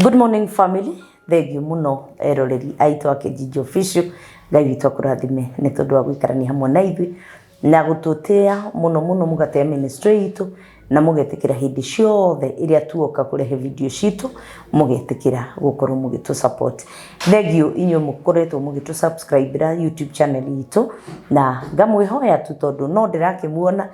Good morning family. Thengiũ mũno eroreri aitũ a Katejijo official. Ngai witũ akũrathime nĩ tondũ wa gũikarania hamwe na ithuĩ na gũtũtĩa mũno mũno mũgatĩa ministry itũ na mũgetĩkĩra hĩndĩ ciothe iria tuoka kũrehe video citũ mũgetĩkĩra gũkorwo mũgĩtũ support. Thengiũ inyuĩ mũkoretwo mũgĩtũ subscribe ra YouTube channel itũ na ngamwĩhoya tu tondũ no ndĩrakĩmuona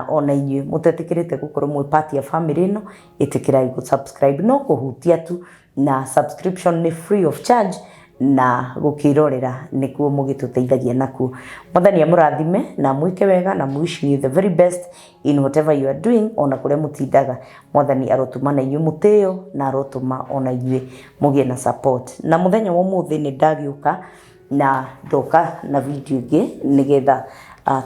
ona inyuĩ mũtetĩkĩrĩte gũkorwo mwĩ part ya family ĩno, ĩtĩkĩrai gũ-subscribe no kũhutia tu na subscription nĩ free of charge na gũkĩrorera nĩkuo mũgĩtũteithagia nakuo. Mwathani amũrathime na mwĩke wega na wishing you the very best in whatever you are doing ona kũrĩa mũtindaga. Mwathani arotũma na inyuĩ mũtĩo na arotũma ona inyuĩ mũgĩe na support. Na mũthenya wa ũmũthĩ nĩ ndagĩũka na ndoka na video ingĩ nĩgetha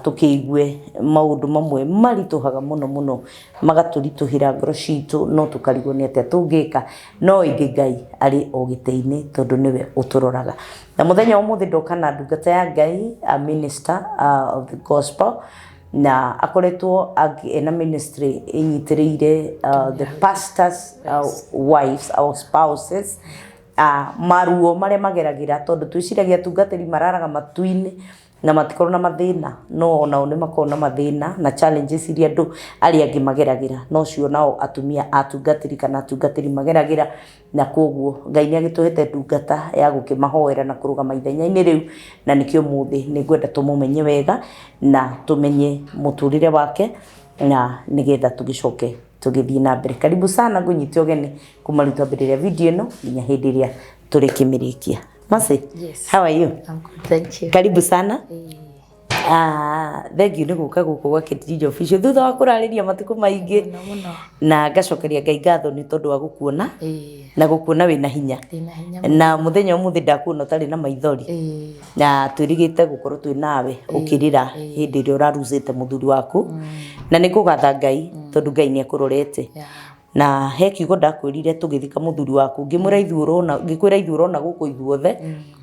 tukĩigue maũndũ mamwe maritũhaga mũno magatũritũhĩra ngoro citũ no tũkarigwo nĩ atĩa tũngĩka no ĩngĩ Ngai arĩ o gĩtĩ-inĩ tondũ nĩwe ũtũroraga. Na mũthenya wa ũmũthĩ ndoka na ndungata ya Ngai, a minister of the gospel, na akoretwo ena ministry inyitĩrĩire the pastors wives, our spouses, maruo marĩa mageragĩra tondũ twĩciragia tungatĩri mararaga matu-inĩ na matikorwo na mathĩna no onao nĩ makorwo na mathĩna na challenges iria andũ arĩa angĩ mageragĩra no cio nao atumia atungatĩri kana atungatĩri mageragĩra. Na koguo Ngai nĩ agĩtũhete ndungata ya gũkĩmahoera na kũrũgama ithenya-inĩ rĩu na nĩkĩo mũthĩ nĩngwenda tũmũmenye wega na tũmenye mũtũrĩre wake na nĩgetha tũgĩcoke tũgĩthiĩ na mbere. Karibu sana ngũnyite ũgeni kumaruta mbere ya video ĩno nginya hĩndĩ ĩrĩa tũrĩkĩmĩrĩkia. Masi, yes. How are you? I'm good, thank you. Karibu sana. Thengiũ nĩ gũka gũkũ gwa Katejijo official thutha wa kũrarĩria matukũ maingĩ na ngacokeria Ngai ngatho nĩ tondũ wa gũkuona na gũkuona wĩna hinya na mũthenya ũmũthĩ ndakuona ũtarĩ na maithori na twĩrĩgĩte gũkorwo twĩ nawe ũkĩrĩra hĩndĩ ĩrĩa ũraruzĩte mũthuri waku na nĩ kũgatha Ngai tondũ Ngai nĩ akũrorete. Na he kiugo ndakwĩrire tũgĩthika mũthuri waku ngĩkwĩra ithuĩ ũrona gũkũ ithuothe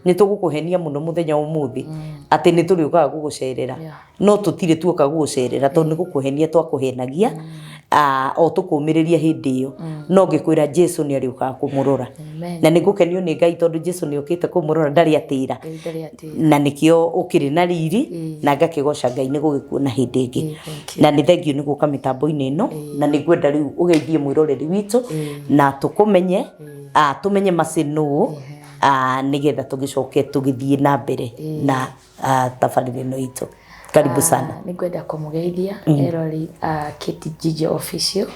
nĩ tũgũkũhenia mũno mũthenya ũmũthĩ atĩ nĩ tũrĩũkaga gũgũcerera no tũtirĩ tuoka gũgũcerera tondũ nĩ gũkũhenia twakũhenagia o tũkũmĩrĩria hĩndĩ ĩyo no ngĩkwĩra Jesu nĩ arĩũkaga kũmũrora na nĩ ngũkenio nĩ Ngai tondũ Jesu nĩ okĩte kũmũrora ndarĩ atĩra na nĩkĩo ũkĩrĩ na riri na ngakĩgoca Ngai nĩ gũgĩkuona hĩndĩ ĩngĩ na nĩ thengiũ nĩ gũka mĩtambo-inĩ ĩno na nĩ ngwenda rĩu ũgeithie mwĩroreri witũ na tũkũmenye tũmenye macinũ nĩgetha tũgĩcoke tũgĩthiĩ na mbere na tabarĩra ĩno itũ. Karibu sana. Nĩngwenda kũmũgeithia eroreri Katejijo official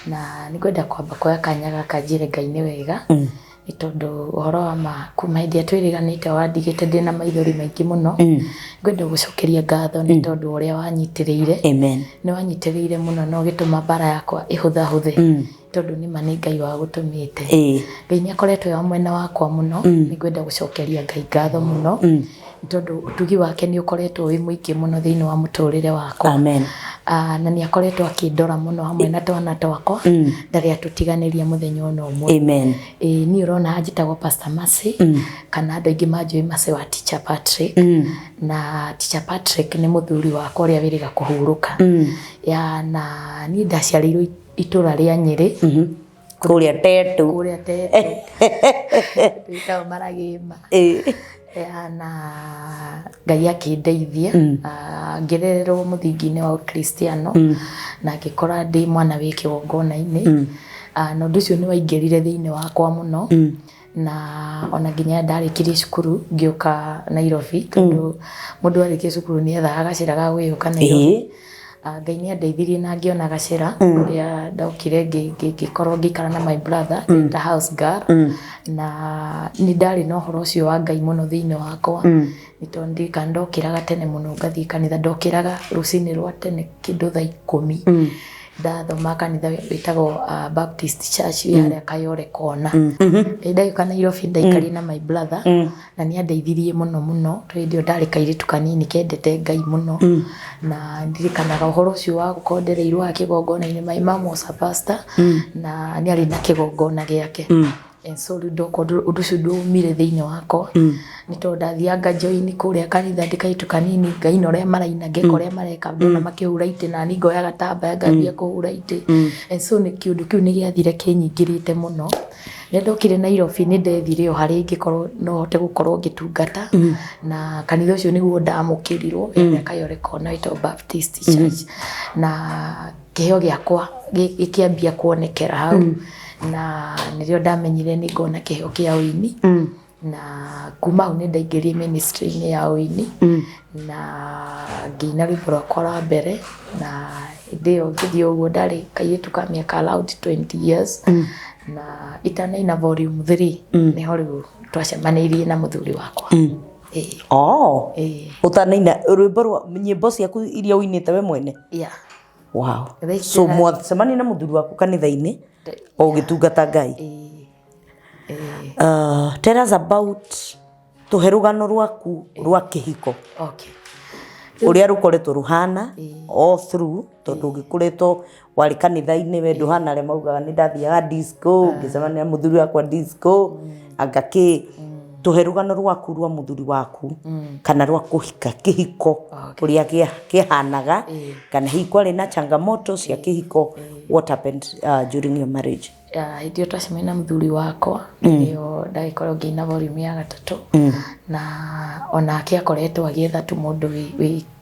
na nĩngwenda kwamba kuoya kanya gaka njĩre Ngai nĩ wega nĩ tondũ ũhoro wa ma kuma hĩndĩ ĩrĩa twĩrĩganĩte wandigĩte ndĩna maithori maingĩ mũno. Ngwenda gũcokeria ngatho nĩ tondũ ũrĩa wanyitĩrĩire. Amen. Nĩ wanyitĩrĩire mũno na ũgĩtũma mbara yakwa ĩhũthahũthe tondũ nĩ ma nĩ Ngai wa gũtũmĩte. Ngai nĩ akoretwo wa mwena wakwa mũno. Nĩngwenda gũcokeria Ngai ngatho mũno tondũ ũtugi wake nĩ ũkoretwo wĩ mũingĩ mũno thĩinĩ wa mũtũrĩre wakwa. Amen. Na nĩ akoretwo akĩndora mũno hamwe na twana twakwa ndarĩ atũtiganĩria mũthenya ona ũmwe. Amen. Niĩ ũrona njĩtagwo Pastor Mercy kana andũ aingĩ manjũĩ Mercy wa Teacher Patrick na Teacher Patrick nĩ mũthuri wakwa ũrĩa wĩrĩga kũhurũka na niĩ ndaciarĩirwo itũra rĩa Nyĩrĩ kũrĩa Tetu twĩtagwo Maragĩma na Ngai akĩndeithia ngĩrererwo mũthingi-inĩ wa Kristiano na ngĩkora ndĩ mwana wĩ kĩgongona-inĩ na ũndũ ũcio nĩ waingĩrire thĩinĩ wakwa mũno na ona nginya ndarĩkirie cukuru ngĩũka Nairobi tondũ mũndũ arĩkia cukuru nĩ ethaga gacĩra ga gwĩyũka Nairobi. Ngai nĩ andeithirie na ngĩona gacĩra ũrĩa ndokire ngĩkorwo ngĩikara na my brother the house girl na nĩ ndarĩ na ũhoro ũcio wa Ngai mũno thĩinĩ wakwa nĩ tondũ ndokĩraga tene mũno ngathiĩ kanitha ndokĩraga rũcinĩ rwa tene kĩndũ thaa 10 ndathoma kanitha wĩtagwo Baptist Church harĩa Kayole kona ndagĩũka Nairobi ndaikarie na my brother na nĩ andeithirie mũno tondũ hĩndĩ ĩyo ndarĩ kairĩtu kanini kendete Ngai mũno na ndirikanaga ũhoro ũcio wa gũkorwo ndereirwo kĩgongona-inĩ my mom was a pastor na nĩ arĩ na kĩgongona gĩake so ũndũ ũcio ndũmire thĩinĩ wakwa nĩ tondũ ndathianga join kũrĩa kanitha ndĩkaitu kanini ngaina ũrĩa maraina ngeka ũrĩa mareka ndona makĩhura itĩ na ni ngoya gatambaya ngambia kũhura itĩ so nĩ kĩũndũ kĩu nĩ gĩathire kĩnyingĩrĩte mũno ndokire Nairobi ni ndethire o hari ngikorwo no hote gukorwo ngitungata na kanitha ucio niguo ndamukirirwo miaka yore kona ito Baptist Church na kiheo giakwa gikiambia kuonekera hau na nirio ndamenyire ni ngona kiheo kia uini na kuma hau ni ndaingĩrire ministry-inĩ ya uini na ngĩina rwĩmbo rwakwa rwa mbere na ndio ngĩthiĩ ũguo ndarĩ kairĩtu ka mĩaka around 20 years na itanaina volume 3 niho rĩu twacemanĩirie na muthuri wakwa. Utanaina rwĩmbo rwa nyĩmbo ciaku iria uinĩte we mwene? Wow. So mwacemania na muthuri waku kanitha-inĩ o gĩtungata Ngai? Tell us about tuherugano rwaku rwa kihiko. Uria rukoretwo ruhana all through tondu ngikuretwo wari kanitha-inĩ we nduhana re maugaga ni ndathiaga disco ngicemania na muthuri wakwa disco agaki tuherugano rwaku rwa muthuri waku kana rwa kuhika kihiko uria kihanaga kana hiko ari na changamoto cia kihiko. What happened during your marriage? Idio twacemania na muthuri wakwa ndio ndagĩkorwo ngĩina volume ya 3 na onake akoretwo agĩetha tu mũndũ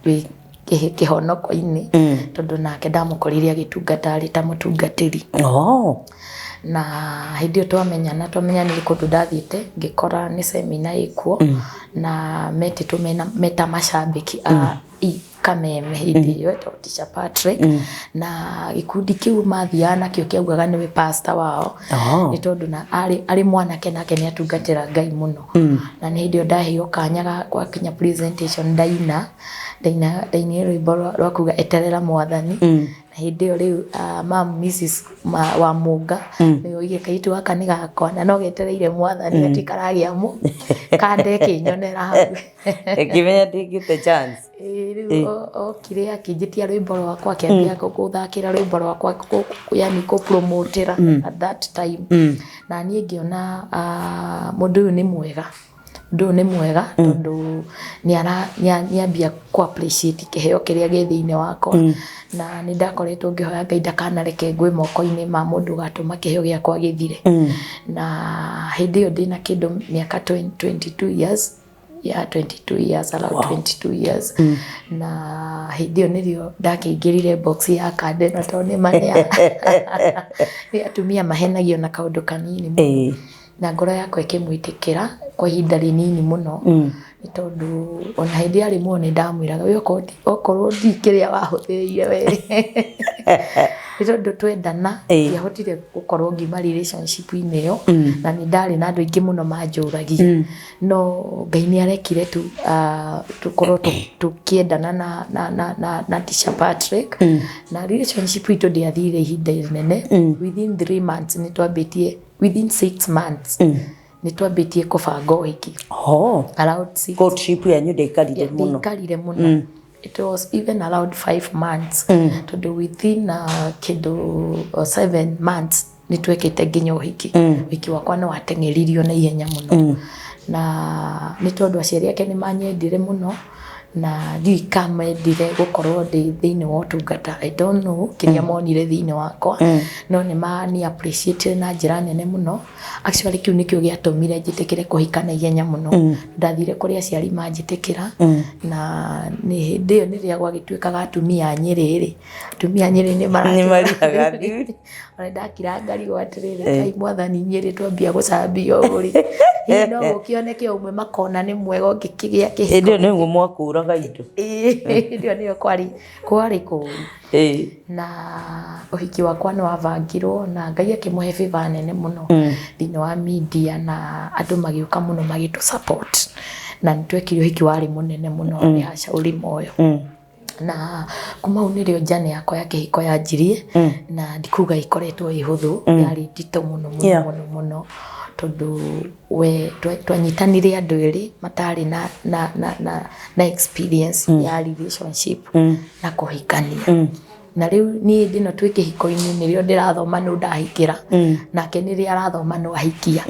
wĩ kĩhonoko-inĩ tondũ nake ndamũkoririe agĩtungata arĩ ta mũtungatĩri. Na hĩndĩ ĩyo twamenyanire kũndũ ndathiĩte ngĩkora nĩ seminar ĩkuo na metĩtwo meta macambĩki a Kameme hĩndĩ ĩyo etagwo Teacher Patrick na gĩkundi kĩu mathiaga nakĩo kĩaugaga nĩwe pastor wao nĩ tondũ na arĩ mwanake nake nĩ atungatĩra Ngai mũno na nĩ hĩndĩ ĩyo ndaheo kanya gwakinya presentation ndaina rwĩmbo rwa kuga eterera mwathani na hĩndĩ ĩyo rĩu mam Mrs wa Mũnga nĩ oigire kairĩtu gaka nĩ gakwa na no getereire mwathani atikaragĩa mu kande kĩnyonera hau ngĩmenya ndingĩte chance. Rĩu okire akĩnjĩtia rwĩmbo rwakwa akĩambia gũthakĩra rwĩmbo rwakwa yani kũpromotera at that time na niĩ ngĩona mũndũ ũyũ nĩ mwega tondũ nĩambia ku appreciate kĩheo kĩrĩa gĩ thĩinĩ wakwa na nĩ ndakoretwo ngĩhoya Ngai ndakanareke ngwe moko-inĩ ma mũndũ gatũma kĩheo gĩakwa gĩthire na hĩndĩ ĩyo ndĩna kĩndũ mĩaka 22 years around 22 years na hĩndĩ ĩyo nĩrĩo ndakĩingĩrire box ya kande na tondũ nĩ mania nĩ atumia mahenagio na kaũndũ kanini mũno na ngoro yakwa ĩkĩmwĩtĩkĩra kwa ihinda rĩnini mũno nĩ tondũ ona hĩndĩ arĩ muone ndamwĩraga we okorwo ndikĩrĩa wahũthĩrĩire we nĩ tondũ twendana ndiahotire gũkorwo ngiuma relationship-inĩ ĩyo na nĩ ndarĩ na andũ aingĩ mũno manjũragia no Ngai nĩ arekire tu tũkorwo tũkĩendana na Teacher Patrick na relationship itũ ndĩathire ihinda inene within 3 months nĩ twambĩtie within 6 months nĩ twambĩtie kũbanga ũhiki. Around 6 courtship yanyu ndĩkarire mũno. It was even around 5 months tondũ within kĩndũ 7 months nĩ twekĩte nginya ũhiki. Ũhiki wakwa nĩ wateng'eririo na ihenya mũno na nĩ tondũ aciari ake nĩ manyendire mũno na ndikamendire gũkorwo ndĩ thĩinĩ wa ũtungata. I don't know kĩrĩa monire thĩinĩ wakwa no nĩ mani appreciate na njĩra nene mũno. Actually kĩu nĩkĩo gĩatũmire njĩtĩkĩre kũhika na ihenya mũno. Ndathire kũrĩ aciari manjĩtĩkĩra na nĩ hĩndĩ ĩyo nĩrĩa gwagĩtuĩkaga atumia Nyĩrĩ nĩ marĩhaga thirĩ. Ona ndakira ngari atĩrĩrĩ Ngai mwathani Nyĩrĩ twambia gũcambia ũgũri hihi no gũkĩoneke ũmwe makona nĩ mwega ũngĩkĩgĩa kĩhiko. Hĩndĩ ĩyo nĩguo mwakũraga indo. Hĩndĩ ĩyo nĩyo kwarĩ kũũru na ũhiki wakwa nĩ wabangirwo na Ngai akĩmũhe favor nene mũno thĩinĩ wa media na andũ magĩũka mũno magĩtũ support na nĩ twekire ũhiki warĩ mũnene mũno nĩ hacaũri moyo na kuma hau nĩrĩo njane yakwa ya kĩhiko yanjirie na ndikuga ikoretwo ĩhũthũ yarĩ nditũ mũno tondũ we twanyitanire andũ erĩ matarĩ na experience ya relationship na kũhikania na rĩu niĩ ndĩno twĩ kĩhiko-inĩ nĩrĩo ndĩrathoma nũ ndahikĩra nake nĩrĩo arathoma nũ ahikia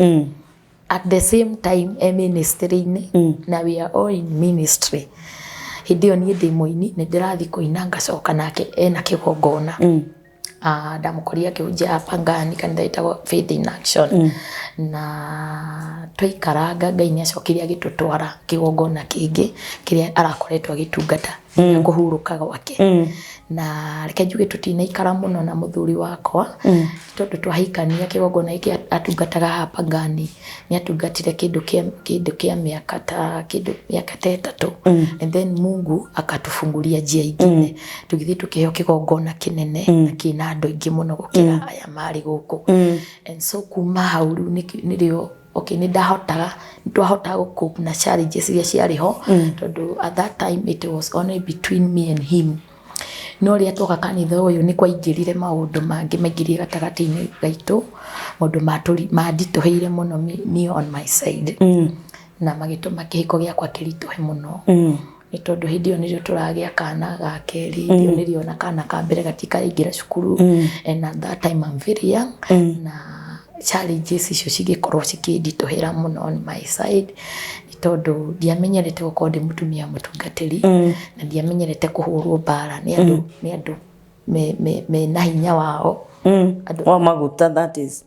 at the same time ministry-inĩ na we are all in ministry. Hĩndĩ ĩyo niĩ ndĩ mũini nĩ ndĩrathiĩ kũina ngacoka nake ena kĩgongona ndamukoria akihunjia pangani kanitha itagwo Faith in Action na twaikaranga Ngai niacokire agitutwara kigongona kingi kiria arakoretwo agitungata kuhuruka gwake na reke njuge tutinaikara muno na muthuri wakwa tondu twahikania kigongona iki atungataga hapa ngani ni atungatire kindu kia miaka ta 3 and then Mungu akatufungulia njia ingine tugithi tukiheo kigongona kinene na kina andu aingi muno gukira aya mari guku and so kuma hau nirio okay ni twahotaga gucope na challenges iria ciariho tondu at that time it was only between me and him no ria toka kanitha uyu ni kwaingirire maundu mangi maingirie gatagati-ini gaitu maundu mandituheire muno me on my side na magituma kihiko giakwa kirituhe muno ni tondu hindi iyo nirio turagia kana ga keri hindi iyo nirio na kana ka mbere gatikaingira cukuru and at that time I'm very young na challenges icio cigikorwo cikindituhira muno on my side tondu ndiamenyerete gukorwo ndi mutumia mutungatiri na ndiamenyerete kuhurwo bara ni andu mena hinya wao wa maguta that is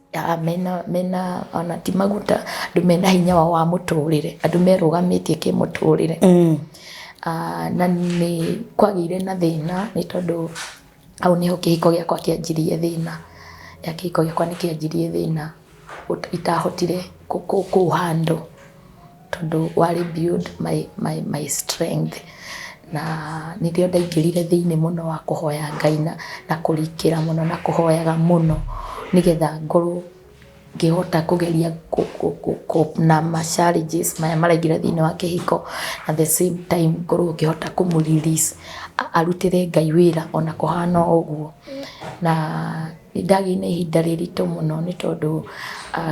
mena ona ti maguta andu mena hinya wao wa muturire andu merugamitie ki muturire na ni kwagire na thina ni tondu au niho kihiko giakwa kianjirie thina ya kihiko giakwa ni kianjirie thina itahotire kuhandle tondu wari build my strength na nirio ndaingirire thiini muno wa kuhoya Ngai na kurikira muno na kuhoyaga muno nigetha ngorwo ngihota kugeria na ma challenges maya maraingira thiini wa kihiko at the same time ngorwo ngihota kumurelease arutire Ngai wira ona kuhana uguo na ndagine ihinda riritu muno ni tondu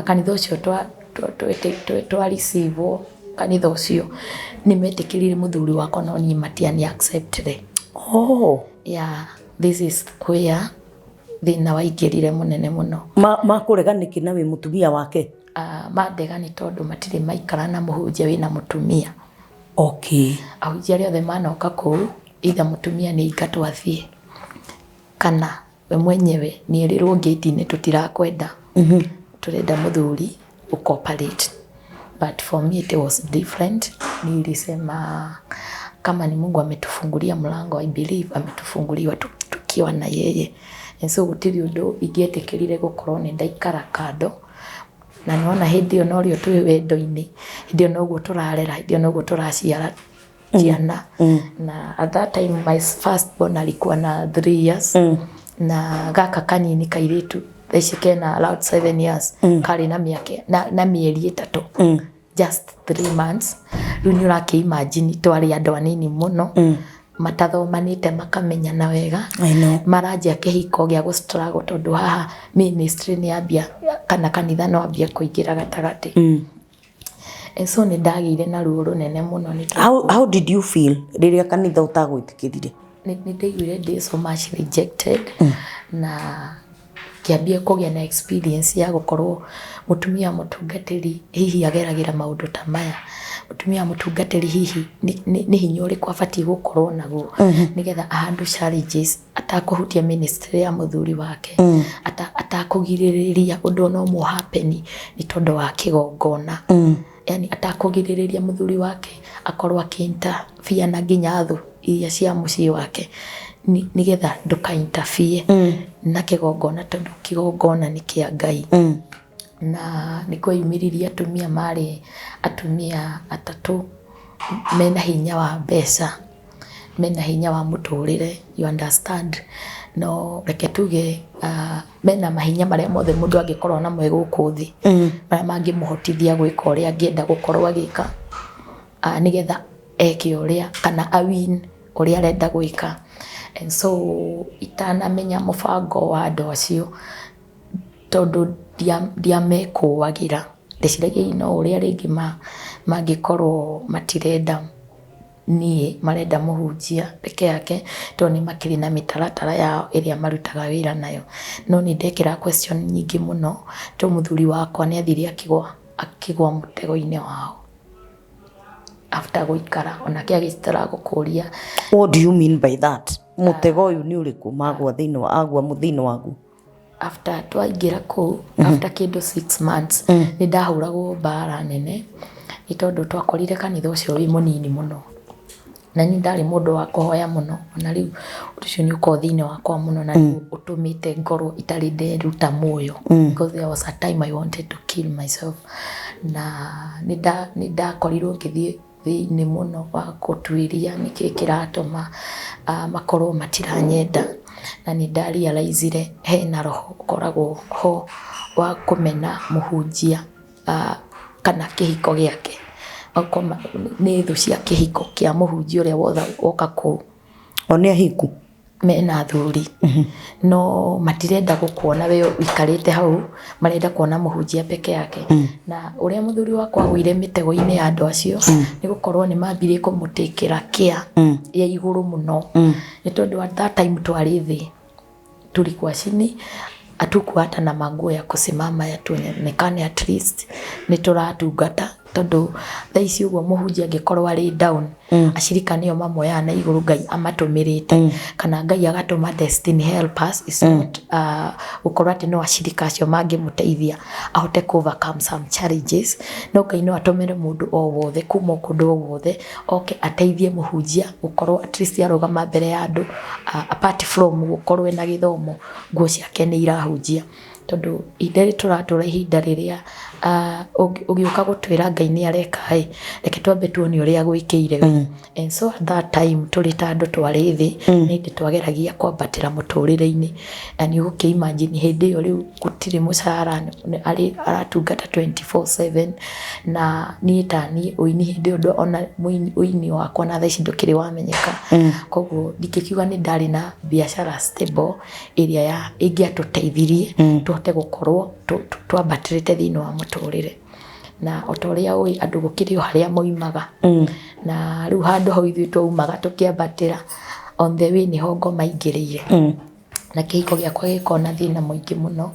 kanitha ucio twa receive kanitha ucio ni metikirire muthuri wakwa no ni matiani accepted yeah this is where thina waingirire munene muno makureganiki na wi mutumia wake mandegani tondu matire maikara na muhunjia wina mutumia okay ahunjia riothe manoka kuu itha mutumia ni ingatwa thie kana we mwenyewe ni erirwo ngeti-ini tutirakwenda turenda muthuri cooperate but for me it was different nilisema kama ni Mungu ametufungulia mlango I believe ametufunguliwa tukiwa na yeye and so gutiri undu ingietikirire gukorwo ni ndaikara kando na niona hindi yo norio twi wendo-ini hindi yo noguo turarera hindi yo noguo turaciara ciana na at that time my first born alikuwa na 3 years na gaka kanini kairitu thaici na around 7 years kari na miaka na mieri 3 just 3 months riu ni urake imagine twari andu anini muno matathomanite makamenya wega maranjia kihiko gia gu struggle tondu haha ministry ni ambia kana kanitha no ambia kuingira gatagati and so ni ndagire na ruo runene muno ni how did you feel riria kanitha utagwitikirire ni ndaiguire ndi so much rejected na kiambia kugia na experience ya gukorwo mutumia mutungatiri hihi ageragira maundu ta maya mutumia mutungatiri hihi ni hinya uri kwabati gukorwo naguo nigetha ahandu challenges atakuhutia ministry ya muthuri wake atakugiririria undu no mu happen ni tondu wa kigongona yani atakugiririria muthuri wake akorwo akinta fia na nginya thu iria cia mucii wake nigetha nduka interfere na kigongona tondu kigongona ni kia Ngai na nikweyumiriria atumia mari atumia 3 mena hinya wa mbeca mena hinya wa muturire you understand no reke tuge mena mahinya maria mothe mundu angikorwo na mwe guku thi maria mangimuhotithia gwika uria angienda gukorwo agika nigetha eke uria kana awin uria arenda gwika and so itanamenya mubango wa andu acio tondu ndiamekuagira ndiciragia ino uria ringi mangikorwo matirenda nie marenda muhunjia peke yake to ni makiri na mitaratara yao iria marutaga wira nayo no ni ndekira question nyingi muno to muthuri wakwa ni athiri akigwa mutego-ini wao after guikara ona kia gistara gukuria what do you mean by that mutego uyu ni uriku magwa thiini wa agwa thiini wagu after twaingira kuu after kindu 6 months ni ndahuragwo mbara nene ni tondu twakorire kanitha ucio wi munini muno na ni ndari mundu wa kuhoya muno na riu ucio ni uko thiini wakwa muno na riu utumite ngoro itari nderuta muoyo because there was a time I wanted to kill myself na ni ndakorirwo ngithie thiini muno wa kutuiria niki kiratuma makorwo matiranyenda na ni ndarealizire hena roho ukoragwo ho wa kumena muhunjia kana kihiko giake akoma ni thu cia kihiko kia muhunjia uria wothe woka ku onia hiku mena thuri no matirenda gukuona we ikarite hau marenda kuona muhunjia peke yake na uria muthuri wakwa gwire mitego-ini ya andu acio ni gukorwo ni mambire kumutikira kia ya iguru muno ni tondu at that time twari thi tulikuwa chini atukuata na manguo ya kusimama ya tuonekane at least ni turatungata tondu thaici uguo muhunjia angikorwo ari down ashirika niyo mamoya na iguru Ngai amatumirite kana Ngai agatuma destiny helpers is not ukorwo ati no ashirika acio mangimuteithia ahote ku overcome some challenges no Ngai no atumire mundu o wothe kuma kundu o wothe oke ateithie muhunjia ukorwo at least arugama mbere ya andu apart from gukorwo na githomo nguo ciake ni irahunjia tondu inde turatura ihinda riria ugiuka gutwira Ngai ni areka reke twambe tuone uria gwikire and so at that time tuli tandu twari thi ni ndi twageragia kwambatira muturire-ini and you can imagine hindi yo riu gutire mucara ari aratungata 24/7 na ni tani uini hindi yo ona uini wakwa na thaici ndukiri wamenyeka koguo ndikikiuga ni ndari na biashara stable iria ya ingiatuteithirie tuhote gukorwo twambatirite thiini wa muturire na otoria ui andu gukiri haria moimaga na riu handu hau ithui twaumaga tukiambatira on the way ni hongo maingirire na kihiko giakwa gikona thina muingi muno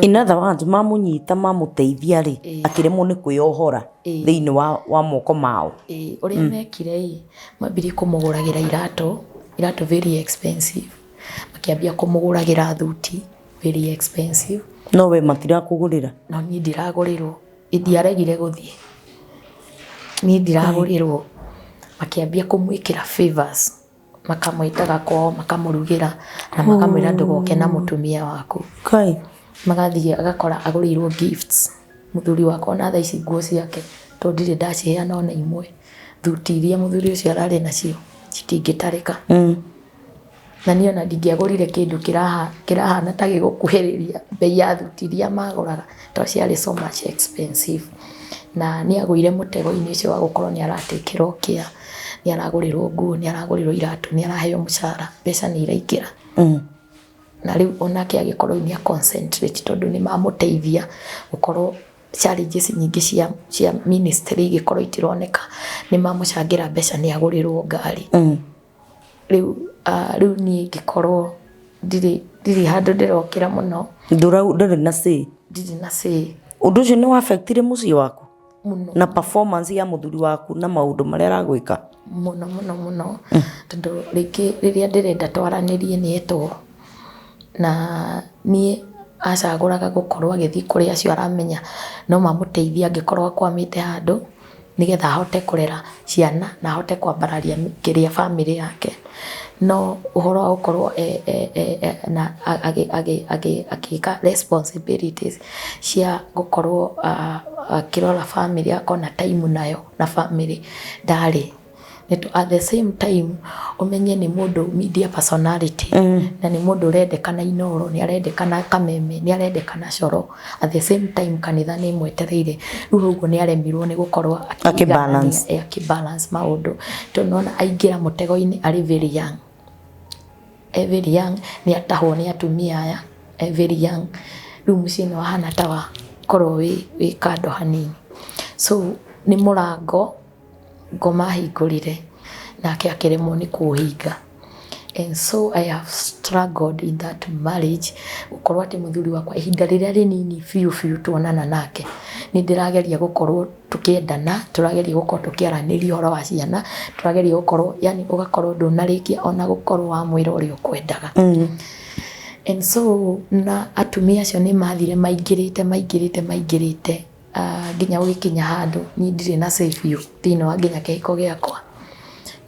in other words mamunyita mamuteithia ri akiremwo ni kuyohora thiini wa moko mao uria mekire mambiri kumuguragira irato very expensive makiambia kumuguragira thuti very expensive no we matira kugurira no ni ndiragurirwo indiaregire guthie ni ndiragurirwo makiambia kumwikira favors makamwitaga kwao makamurugira na makamwira ndugoke na mutumia waku kai magathie agakora agurirwo gifts muthuri wakwa na thaici nguo ciake to ndire ndaciheana ona imwe thuti iria muthuri ucio arari nacio citingitarika na niyo na ndingiagurire kindu kirahana ta gigukuhiriria bei ya thuti iria maguraga to ciari so much expensive na ni agwire mutego-ini ucio wa gukorwo ni aratikirwo kia ni aragurirwo nguo ni aragurirwo iratu ni araheo mucara mbeca ni iraikira na riu onake agikorwo ni concentrate tondu ni mamuteithia gukorwo challenges nyingi cia ministry igikorwo itironeka ni mamucangira mbeca ni agurirwo ngari riu ni ngikorwo ndiri handu ndirokira muno nduri na say ndiri na say undu ucio ni affectire mucii waku muno na performance ya muthuri waku na maundu maria aragwika muno tondu riria ndirenda twaranirie ni eto na nie acaguraga gukorwo agithii kuri acio aramenya no mamuteithia angikorwo akwamite handu nigetha ahote kurera ciana na ahote kwambararia kiria family yake no uhoro wa gukorwo na agika responsibilities cia gukorwo akirora family yako na time nayo na family ndari at the same time umenye ni mundu media personality na ni mundu rendekana inoro ni arendekana kameme ni arendekana coro at the same time kanitha ni mwetereire riu uguo ni aremirwo ni gukorwo akibalance maundu tunona aingira mutego-ini ari very young ni atahwo ni atumia aya very young riu mucii ni wahana tawa korwo wi kando hanini so ni murango ngoma hingurire nake akiremwo ni kuhinga and so I have struggled in that marriage ukorwo ati muthuri wakwa ihinda riria rinini fiu tuonana nake ni ndirageria gukorwo tukiendana turageria gukorwo tukiaraniria horo wa ciana turageria gukorwo yani ugakorwo ndunarikia ona gukorwo wa mwira uri ukwendaga and so na atumia acio ni mathire maingirite nginya gukinya handu ni ndire na safe you thino wa nginya kihiko giakwa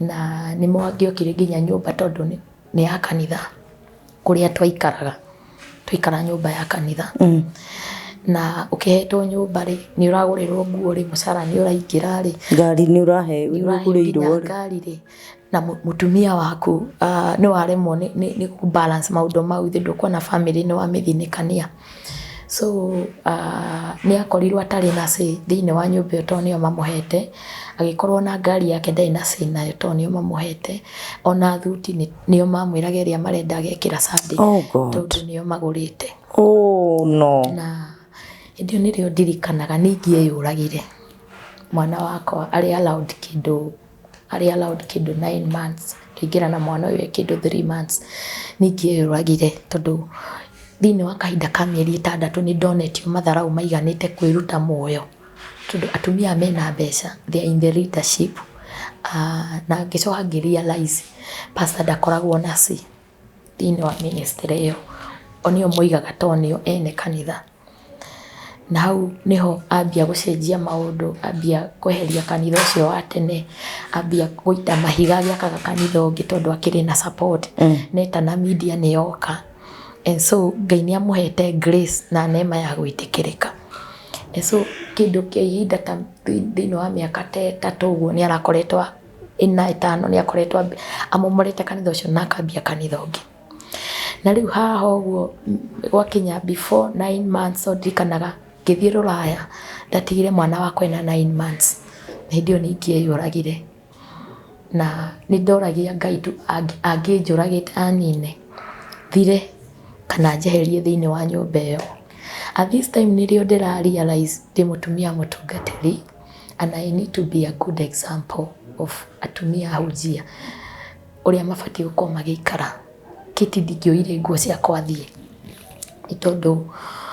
na ni mwangiokire nginya nyumba tondu ni ya kanitha kuria twaikara nyumba ya kanitha na ukihetwo nyumba ri ni uragurirwo nguo ri mucara ni uraingira ri ngari ni urahe ugurirwo ngari ri na mutumia waku no aremwo ni balance maundu mau thi ndukwa na family ni wamithinikania so ni akorirwo atari na se thine wa nyumba yo tonio mamuhete agikorwo na ngari yake ndai na se nayo tonio mamuhete ona thuti nio mamwirageria marenda agekira Sunday tondu nio magurite no na ndio nirio ndirikanaga ningie yuragire mwana wakwa ari allowed kindu 9 months tuingira na mwana uyu kindu 3 months ningie yuragire tondu thini wa kahinda ka mieri 6 ni ndonetio matharau maiganite kwiruta muoyo tondu atumia mena mbeca they are in the leadership na ngicoka ngirealize pastor ndakoragwo na si thini wa ministry iyo onio moigaga tonio ene kanitha na hau niho ambia gucenjia maundu ambia kweheria kanitha ucio wa tene ambia guita mahiga giakaga kanitha ungi tondu akiri na support neta na media ni yoka and so Ngai ni amuhete grace na neema ya gwitikirika and so kindu kia ihinda ta thini wa miaka 3 uguo ni arakoretwo 5 ni akoretwo amomorete kanitha ucio na akambia kanitha ungi na riu haha uguo gwakinya before 9 months ndirikanaga ngithie Ruraya ndatigire mwana wakwa ena 9 months na ndio ningie yuragire na ni ndoragia Ngai tu anginjuragite anine thire kana njeherie thini wa nyumba iyo at this time nirio ndira realize ndi mutumia mutungatiri and I need to be a good example of atumia ahujia uria mabati gukorwo magikara kiti ndingioire nguo ciakwa thie itondu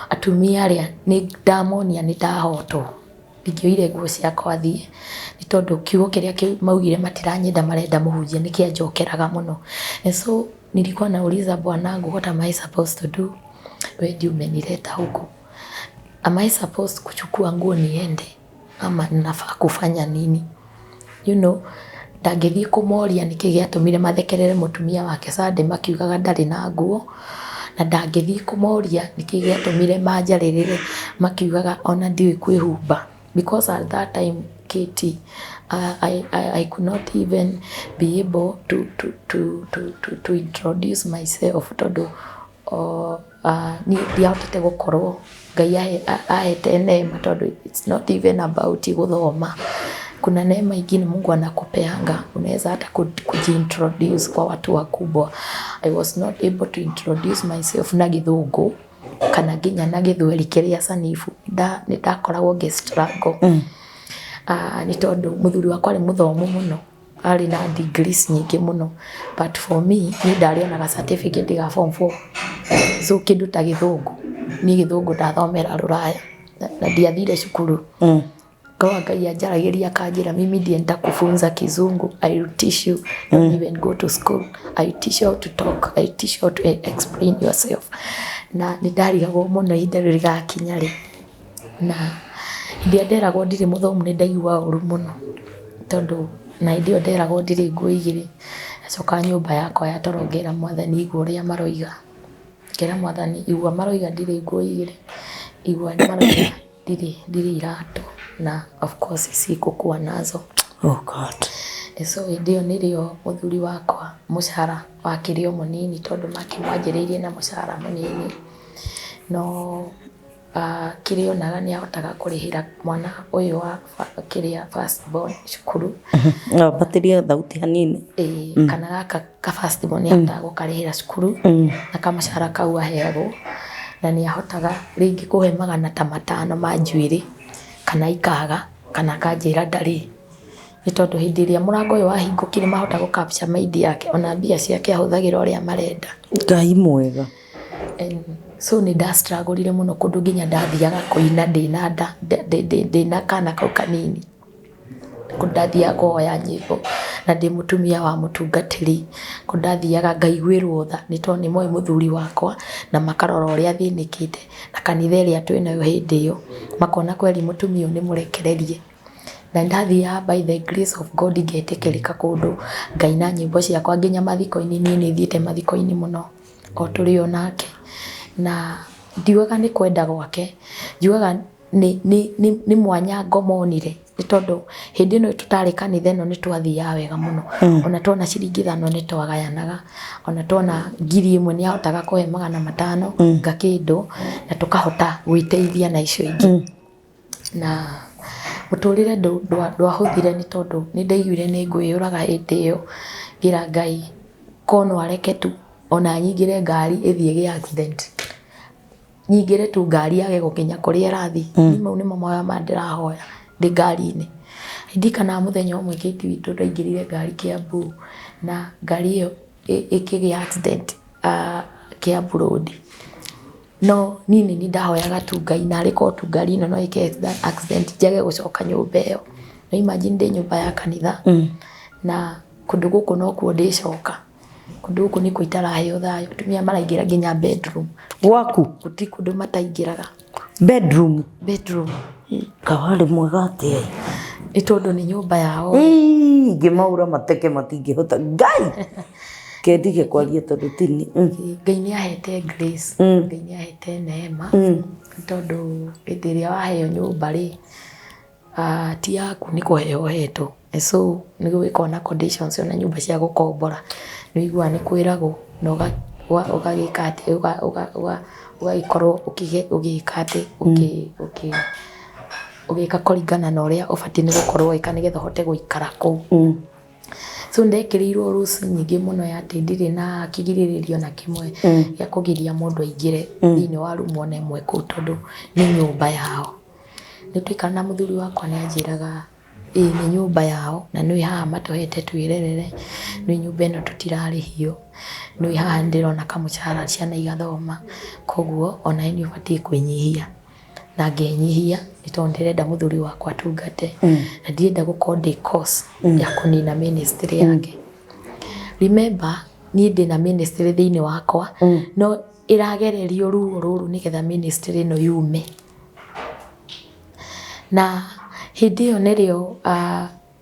atumia aria ni ndamonia ni ndahotwo ndingioire nguo ciakwa thie itondu kiugo kiria maugire matiranyenda marenda muhunjia nikianjokeraga muno and so nilikuwa nauliza bwanangu what am I supposed to do when you umenileta huku am I supposed kuchukua nguo niende ama ninafaa kufanya nini you know ndangithie kumoria nikigiatumire mathekerere mutumia wake Sunday makiugaga ndari na nguo na ndangithie kumoria nikigiatumire manjaririre makiugaga ona ndiwe kwihumba because at that time Katie I could not even be able to introduce myself tondu ni ndiahotete gukorwo Ngai ahete neema tondu it's not even about guthoma kuna neema ingine Mungu anakupeanga unaweza hata kujiintroduce kwa watu wakubwa I was not able to introduce myself na githungu kana nginya na githweri kiria sanifu ndakoragwo ngistruggle ni tondu muthuri wakwa ari muthomu muno ari na degrees nyingi muno but for me ni ndarionaga certificate ga form 4 so kindu ta githungu ni githungu ndathomera Ruraya na ndiathire cukuru kwa Ngai anjaragiria kanjira mimi ndiye nitakufunza kizungu I will teach you don't even go to school I will teach you how to talk I will teach you how to explain yourself na ndarigagwo muno ihinda rigakinya ri na ndia nderagwo ndiri muthomu ni ndaigua uru muno tondu na ndio nderagwo ndiri nguo igiri acoka nyumba yakwa yatorongera mwathani igua uria maroiga kera mwathani igua maroiga ndiri nguo igiri igua ni maroiga ndiri iratu na of course sikukuwa nazo oh God so ndio nirio muthuri wakwa mushara wakirio munini tondu makimwanjiriirie na mushara munini no kirio naga ni ahotaga kurihira mwana uyu wa kiria first born cukuru no batiria thauti hanini kana gaka ka first born ni ahotaga gukarihira cukuru na kamashara kau aheagwo na ni ahotaga ringi kuhe magana ta 5 ma njuiri kana ikaga kana kanjira ndari ni tondu hindi iria murango uyu wahingukire mahota gukapcha maidi yake ona mbia ciake ahuthagira uria marenda Ngai mwega and so ni ndastruggle muno kundu nginya ndathiaga kuina ndina kana kau kanini kundathiaga kuhoya nyimbo na ndi mutumia wa mutungatiri kundathiaga ngaiguirwo tha ni to ni moi muthuri wakwa na makarora uria thinikite na kanitha iria twinayo hindi iyo makona kweli mutumia ni murekererie na ndathiaga by the grace of God ngetekereka kundu ngaina nyimbo ciakwa nginya mathiko-ini ni thiite mathiko-ini muno o turi onake na ndiugaga ni kwenda gwake njugaga ni mwanya ngomonire ni tondu hindi ino tutari kanitha ino ni twathiaga wega muno ona twona ciringi 5 ni twagayanaga ona twona 1,000 ni ahotaga kuhe 500 ngakindu na tukahota gwiteithia na icio ingi na muturire ndwahuthire ni tondu ni ndaiguire ni ngwiyuraga hindi iyo ngira Ngai kono areke tu ona nyingire ngari ithie gi accident nyingire tu ngari yage gukinya kuria rathi ni mau ni mamoya mandirahoya ndi ngari-ini ndikana muthenya umwe kiti witu ndaingirire ngari Kiambu na ngari iyo ikigia accident Kiambu road no nini ni ndahoyaga tu Ngai na riko tu ngari ino no ike accident njage gucoka nyumba iyo no imagine ndi nyumba ya kanitha na kundu guku no kuo ndicoka kundu guku ni kuitaraheo thayo tumia maraingira nginya bedroom gwaku guti kundu mataingiraga bedroom kawari mwega atia ni tondu ni nyumba yao ngimaura mateke matingihota Ngai kendige kwaria tondu tini Ngai ni ahete grace Ngai ni ahete neema tondu ndiria waheo nyumba ri ti yaku ni kuheo heto so ni gwikona conditions ona nyumba cia gukombora ni igua ni kwiragwo no ugagikate ugagikorwo ugikate ugika kuringana na uria ubati ni gukorwo wika nigetha hote guikara kuu so ndekirirwo rules nyingi muno ya ati ndiri na kigiriririo na kimwe ya kugiria mundu aingire thini wa rumu ona imwe kuu tondu ni nyumba yao ni twikana muthuri wakwa ni anjiraga ni nyumba yao na nui haha matuhete twirerere nui nyumba ino tutirarihio nui haha ndirona kamucara ciana igathoma koguo ona ini ubati kwinyihia na ngenyihia ni tondu ndirenda muthuri wakwa tungate na ndienda gukorwo ndi course ya kunina ministry yake remember ni ndina ministry thiini wakwa no iragererio ruo ruru nigetha ministry no yume na hindi iyo nirio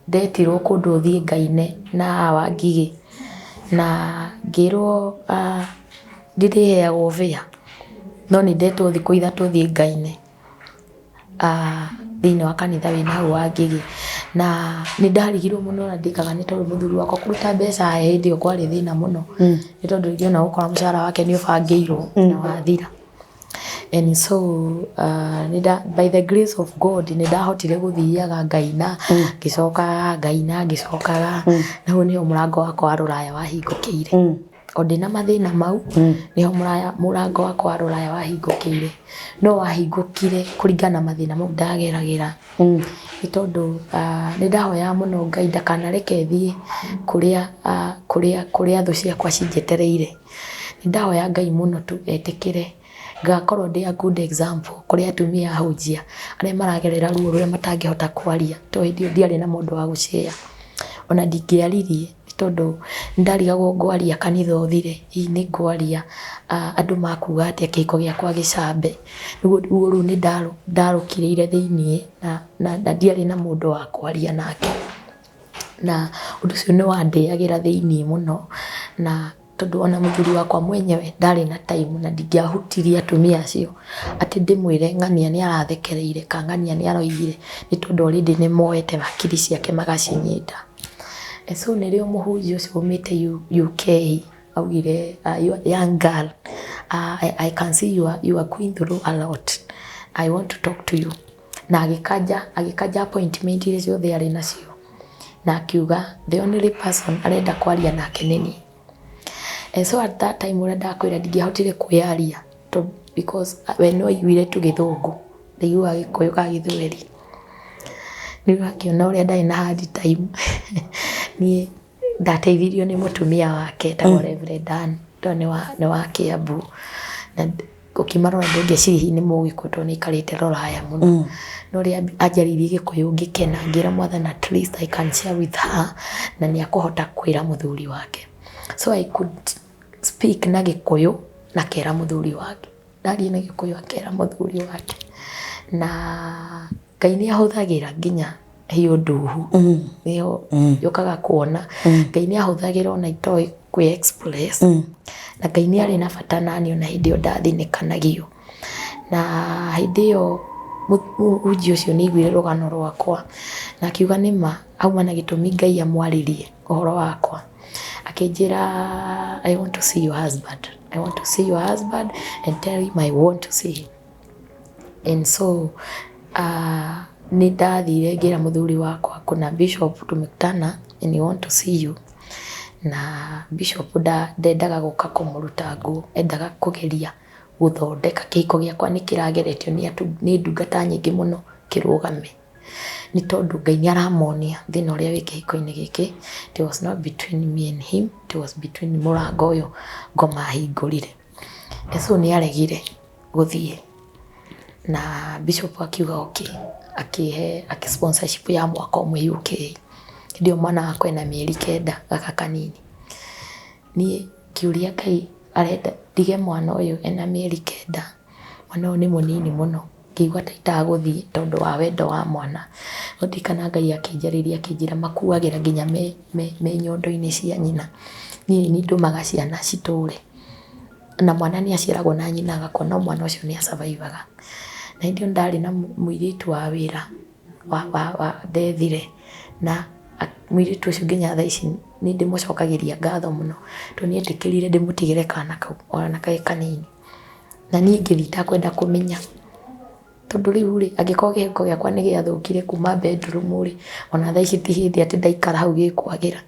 ndetirwo kundu thie Ngaine na Wangigi na ngirwo ndiriheagwo via no ni ndetwo thiku 3 thie Ngaine thiini wa kanitha wina Wangigi na ni ndarigirwo muno na ndikaga ni tondu muthuri wakwa kuruta mbeca hindi iyo kwari thina muno ni tondu ngiona gukora mucara wake ni ubangiirwo na wathira and so by the grace of God ni ndahotire guthiaga Ngaina ngicokaga naho niho murango wakwa wa ruraya wahingukire ondina mathina mau niho murango wakwa wa ruraya wahingukire no wahingukire kuringana mathina mau ndageragira ni tondu ni ndahoya muno Ngai ndakanareke thie kuria thu ciakwa cinjetereire ni ndahoya Ngai muno tu etikire ngakorwo ndi a good example kuri atumia ahunjia aria maragerera ruo ruria matangihota kwaria to hindi ndiari na mundu wa gucea ona ndingiaririe tondu ndarigagwo ngwaria kanitha uthire ni ngwaria andu makuga ati kiko giakwa gicambe ruo ru ni ndarukireire thiini na ndiari na mundu wa kwaria nake na undu ucio ni wandiagira thiini muno na tondu ona muthuri wakwa mwenyewe ndari na time na ndingiahutirie atumia acio ati ndimwire ng'ania ni arathekereire kang'ania ni aroigire ni tondu already ni moete wakiri ciake magacinyita so nirio muhunjia ucio umite UK augire young girl I can see you are going through a lot I want to talk to you na agikaja appointment ile ciothe ari nacio na akiuga the only person arenda kwaria nake nini. And so at that time when ndakwira ndingihotire kuyaria because when no igwire tu githungu ndiguaga gikuyu ka githweri ni wakiona uria ndari na hard time ni ndateithirio ni mutumia wake ta Reverend Dan ni wa Kiambu na ukimarora ndungeciria ni mugikuto ni karite roraya muno no ria ajaririe gikuyu ngikena ngira mwathana at least I can share with her na ni akuhota kwira muthuri wake, so I could speak na gikuyu na kera muthuri wake, ndari na gikuyu akera muthuri wake, na Ngai ni ahuthagira nginya hiyo nduhu niyo yukaga kuona Ngai ni ahuthagira ona itoi kwi express na Ngai ni ari na bata nani ona hindi yo ndathinekanagio, na hindi yo uji ucio ni igwire rugano rwakwa na akiuga nima auma na gitumi Ngai amwaririe uhoro wakwa, akinjira I want to see your husband, I want to see your husband and tell him I want to see him. And so ni ndathire ngira muthuri wakwa kuna bishop tumekutana and I want to see you, na bishop ndendaga guka kumuruta nguo, endaga kugeria guthondeka kihiko giakwa ni kirageretio ni ndungata nyingi muno kirugame, ni tondu Ngai ni aramonia thina uria wi kihiko-ini giki. It was not between me and him, it was between murango uyu ngoma hingurire, so ni aregire guthie, na bishop akiuga okay, akihe sponsorship ya mwaka umwe UK, ndio mwana wako ena mieri 9 gaka kanini, ni kiuria Ngai arenda ndige mwana uyu ena mieri 9, mwana uyu ni munini muno, ngigwa taitaguthie tondu wa wendo wa mwana, ndikana Ngai akinjariria akinjira makuagira nginya me nyondo-ini cia nyina, ni ndumaga ciana citure, na mwana ni aciaragwo na nyina agakona mwana ucio ni survivaga, na ndio ndari na muiritu wa wira wa ndethire, na muiritu ucio nginya thaa ici ni ndimucokagiria ngatho muno to ni etikirire ndimutigire kana kau ona kai kanini, na ni ngithita kwenda kumenya tondu riu ri angiko gihiko giakwa ni giathukire kuma bedroom ri ona thaa ici ti hindi ati ndaikara hau gikwagira,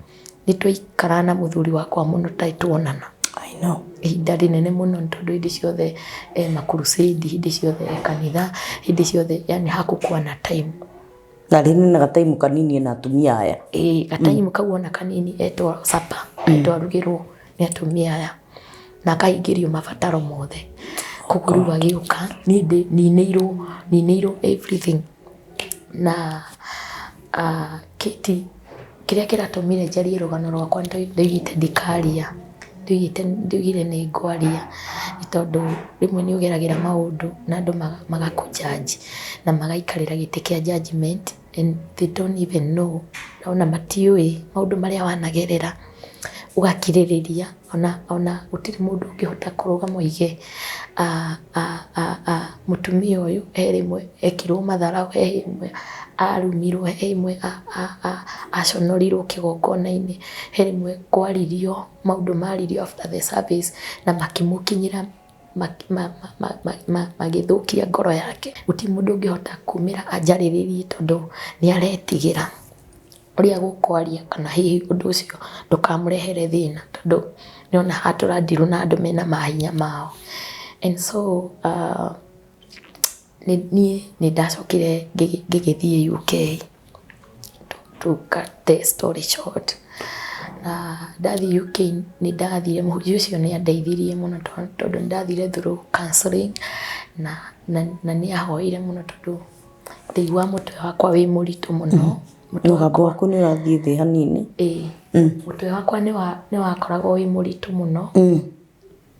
ni twaikara na muthuri wakwa muno taituonana. I know ihinda rinene muno tondu hindi ciothe makurusedi, hindi ciothe kanitha, hindi ciothe yani hakukuwa na time, na rini na gataimu kanini na atumia aya gataimu kau ona kanini etwa sapa etwa rugirwo ni atumia aya na kaingirio mabataro mothe kuguru agiuka ninirwo everything, na kiti kiria kiratumire njarie rugano rwakwa ndoigite ndikaria, ndoigire ni ngwaria ni tondu rimwe ni ugeragira maundu na andu magakujaji na magaikarira giti kia judgment and they don't even know, ona matiui maundu maria wanagerera, ugakiririria ona utiri mundu ungihota kuruga moige mutumia uyu rimwe ekirwo matharau, rimwe arumirwo, rimwe aconorirwo kigongona-ini, rimwe kwaririo maundu maririo after the service na makimukinyira magithukia ngoro yake, uti mundu ungihota kumira anjariririe tondu ni aretigira uria gukwaria kana hihi undu ucio ndukamurehere thina tondu ni ona haturandiru na andu mena mahinya mao. And so ni ndacokire ngigithie UK to cut the story short, na ndathi UK ni ndathire muhunjia ucio ni andeithirie muno tondu ndathire through counseling na ni ahoire muno tondu ndigwa mutwe wakwa wi muritu muno, mugambo waku ni urathie thi hanini, mutwe wakwa ni wakoragwo wi muritu muno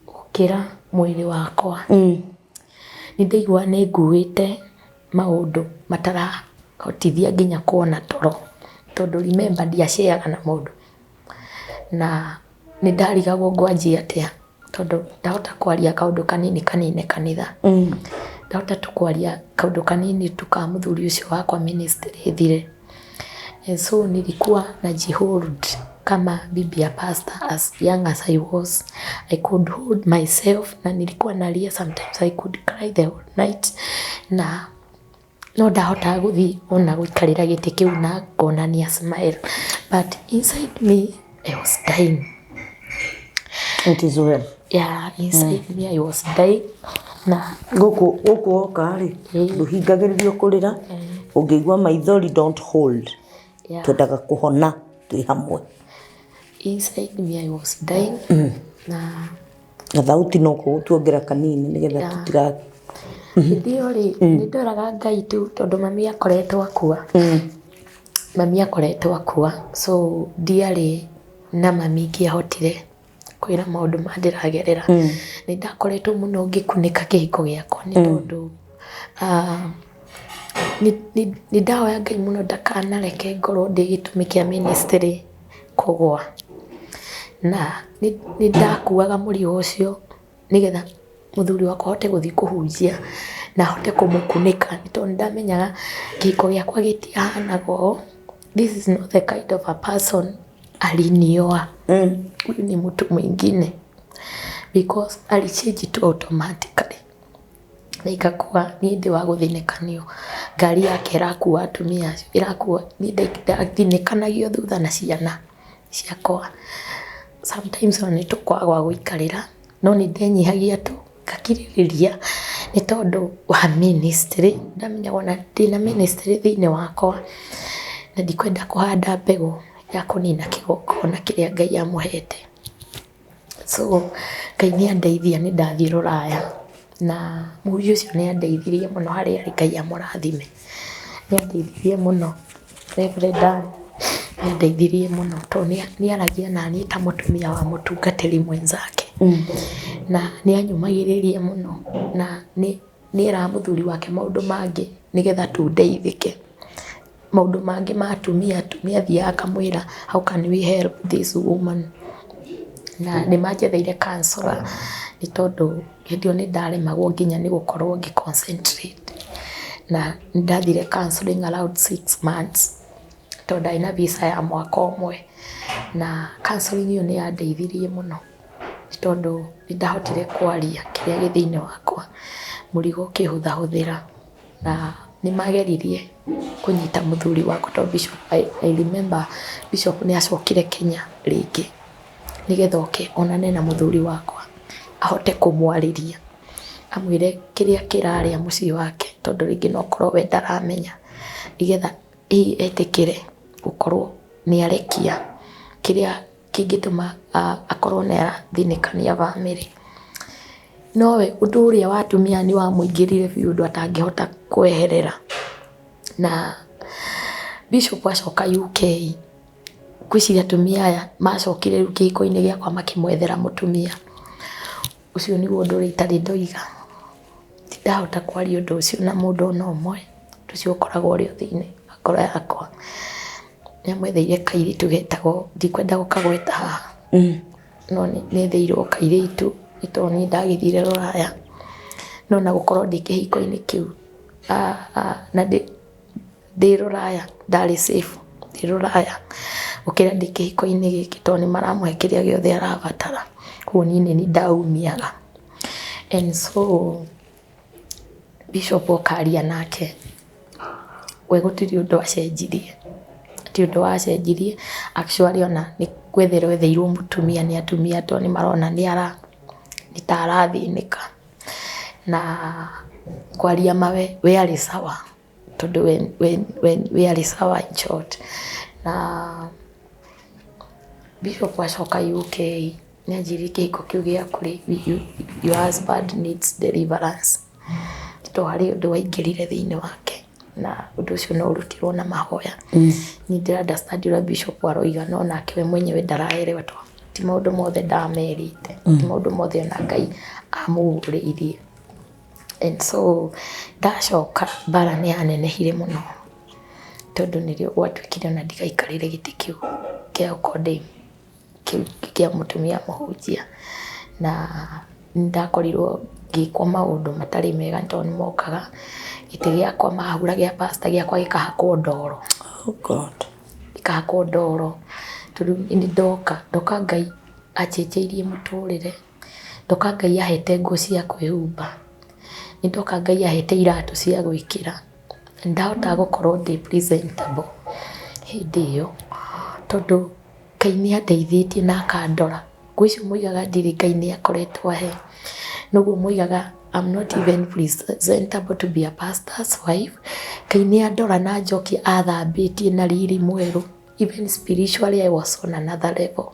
ukira mwiri wakwa, ni ndigwa ni nguite maundu matarahotithia nginya kuona toro tondu remember ndiaciaga na mundu, na ni ndarigagwo ngwanjia atia tondu ndahota kwaria kaundu kanini kanitha, ndahota tukwaria kaundu kanini tuka muthuri ucio wakwa ministry ithire. And so nilikuwa najihold kama bibi ya pastor as young as I was, I could hold myself, na nilikuwa nalia, sometimes I could cry the whole night, na no ndahota guthi ona guikarira giti kiu na ngonania smile, but inside me I was dying. It is well. Yeah, inside me I was dying. Na guku oka ri nduhingagiririo kurira ungigwa maithori don't hold, twendaga kuhona twi hamwe. Inside me I was dying. Na na thauti no kutuongera kanini nigetha tutira Ndio ri ni ndoraga Ngai tu tondu mami akoretwo akua. Mami akoretwo akua, so ndiarĩ na mami ngĩahotire kwĩra maũndũ ma ndĩragerera. Nĩ ndakoretwo mũno ngĩkunĩka kĩhiko gĩakwa nĩ tondũ nĩ ndahoya Ngai mũno ndakanareke ngorwo ndĩ gĩtũmi kĩa ministry kũgũa. Na nĩ ndakuaga mũrigo ũcio nĩgetha muthuri wakwa ahote gũthiĩ kũhunjia na ahote kũmũkunĩka nĩ tondũ ndamenyaga kĩhiko gĩakwa gĩtiahanaga ũũ. This is not the kind of a person alinioa. Huyu ni mtu mwingine because alichange tu automatically. Na ikakuwa niĩ ndĩ wa gũthinĩkanio. Ngari yake ĩrakua atumia acio, ĩrakua niĩ ndathinĩkanagio thutha na ciana ciakwa. Sometimes ona nĩ tũkwaga gwa gũikarĩra no nĩ ndenyihagia tu ngakirĩrĩria nĩ tondũ wa ministry. Ndamenya ona ndĩna ministry thĩinĩ wakwa na ndikwenda kũhanda mbegũ ya kũnina kĩgongona kĩrĩa Ngai amũhete. So Ngai nĩ andeithia nĩ ndathiĩ rũraya na mũhunjia ũcio nĩ andeithirie mũno harĩa arĩ. Ngai amũrathime. Nĩ andeithirie mũno Reverend Dan, nĩ andeithirie mũno tondũ nĩ aragia naniĩ ta mũtumia wa mũtungatĩri mwenzake. Na nĩ anyumagĩrĩria mũno na nĩ era mũthuri wake maũndũ mangĩ nĩgetha tundeithĩke. Maũndũ mangĩ ma atumia athiaga akamwĩra how can we help this woman. Na nĩ manjetheire counselor nĩ tondũ hĩndĩ ĩyo nĩ ndaremagwo nginya nĩ gũkorwo ngĩ-concentrate. Na nĩ ndathire counseling around 6 months tondũ ndarĩ na visa ya mwaka ũmwe. Na counseling ĩyo nĩ yandeithirie mũno nĩ tondũ nĩ ndahotire kwaria kĩrĩa gĩ thĩinĩ wakwa, mũrigo ũkĩhũthahũthĩra. Na nĩ mageririe kũnyita mũthuri wakwa tondũ Bishop, I remember Bishop nĩ acokire Kenya rĩngĩ nĩgetha oke onane na mũthuri wakwa ahote kũmwarĩria amwĩre kĩrĩa kĩrarĩa mũciĩ wake tondũ rĩngĩ no korwo we ndaramenya, nĩgetha etĩkĩre gũkorwo nĩ arekia kĩrĩa kĩngĩtũma akorwo nĩ arathinĩkania bamĩrĩ. Nowe ũndũ ũrĩa wa atumia nĩ wamũingĩrire biũ ũndũ atangĩhota kweherera. Na Bishop acoka UK, gwĩciria atumia aya macokire rĩu kĩhiko-inĩ gĩakwa makĩmwethera mũtumia. Ũcio nĩguo ũndũ ũrĩa itarĩ ndoiga. Ndahota kwaria ũndũ ũcio na mũndũ ona ũmwe. Ũndũ ũcio ũkoragwo ũrĩ o thĩinĩ wa ngoro yakwa. Nĩ amwetheire kairĩtu getagwo, ndikwenda gũkagweta haha, no nĩ etheirwo kairĩtu nĩ tondũ niĩ ndagĩthire rũraya. No na gũkorwo ndĩ kĩhiko-inĩ kĩu na ndĩ rũraya ndarĩ safe ndĩ rũraya gũkĩra ndĩ kĩhiko-inĩ gĩkĩ tondũ nĩ maramũhe kĩrĩa gĩothe arabatara. Koguo niĩ nĩ ndaumiaga. And so Bishop okaria nake we gũtirĩ ũndũ acenjirie, ti ũndũ wacenjirie. Actually ona nĩ gwetherwo etheirwo mũtumia nĩ atumia tondũ nĩ marona nĩ ta arathĩnĩka. Na kwaria mawe we arĩ sawa tondũ we arĩ sawa in short. Na Bishop acoka UK nĩ anjirie kĩhiko kĩu gĩaku your husband needs deliverance. Tondũ harĩ ũndũ waingĩrire thĩinĩ wake na ũndũ ũcio no ũrutirwo na mahoya. Nĩ ndĩra-understand ũrĩa Bishop aroiga no nake we mwenyewe ndaraerewa tondũ ti maũndũ mothe ndamerĩte, ti maũndũ mothe ona Ngai amũgũrĩirie. And so ndacoka mbara nĩ yanenehire mũno tondũ nĩrĩo gwatuĩkire ona ndigaikarĩre gĩtĩ kĩu kĩa ũkonde kĩa mũtumia mũhunjia. Na ndakorirwo ngĩkwo maũndũ matarĩ mega tondũ nĩ mokaga gĩtĩ gĩakwa mahura gĩa pastor gĩakwa gĩkahakwo ndoro. Oh God. Gĩkahakwo ndoro tondũ nĩ ndoka Ngai anjenjeirie mũtũrĩre, ndoka Ngai ahete nguo cia kwĩhumba, nĩ ndoka Ngai ahete iratũ cia gwĩkĩra. Ndahota gũkorwo ndĩ presentable hĩndĩ ĩyo tondũ Ngai nĩ andeithĩtie na akandora. Ngwĩciria moigaga ndirĩ Ngai nĩ akoretwo ahe. Noguo moigaga I'm not even presentable to be a pastor's wife. Ngai nĩ andora na njoki athambĩtie na riri mwerũ. Even spiritually I was on another level.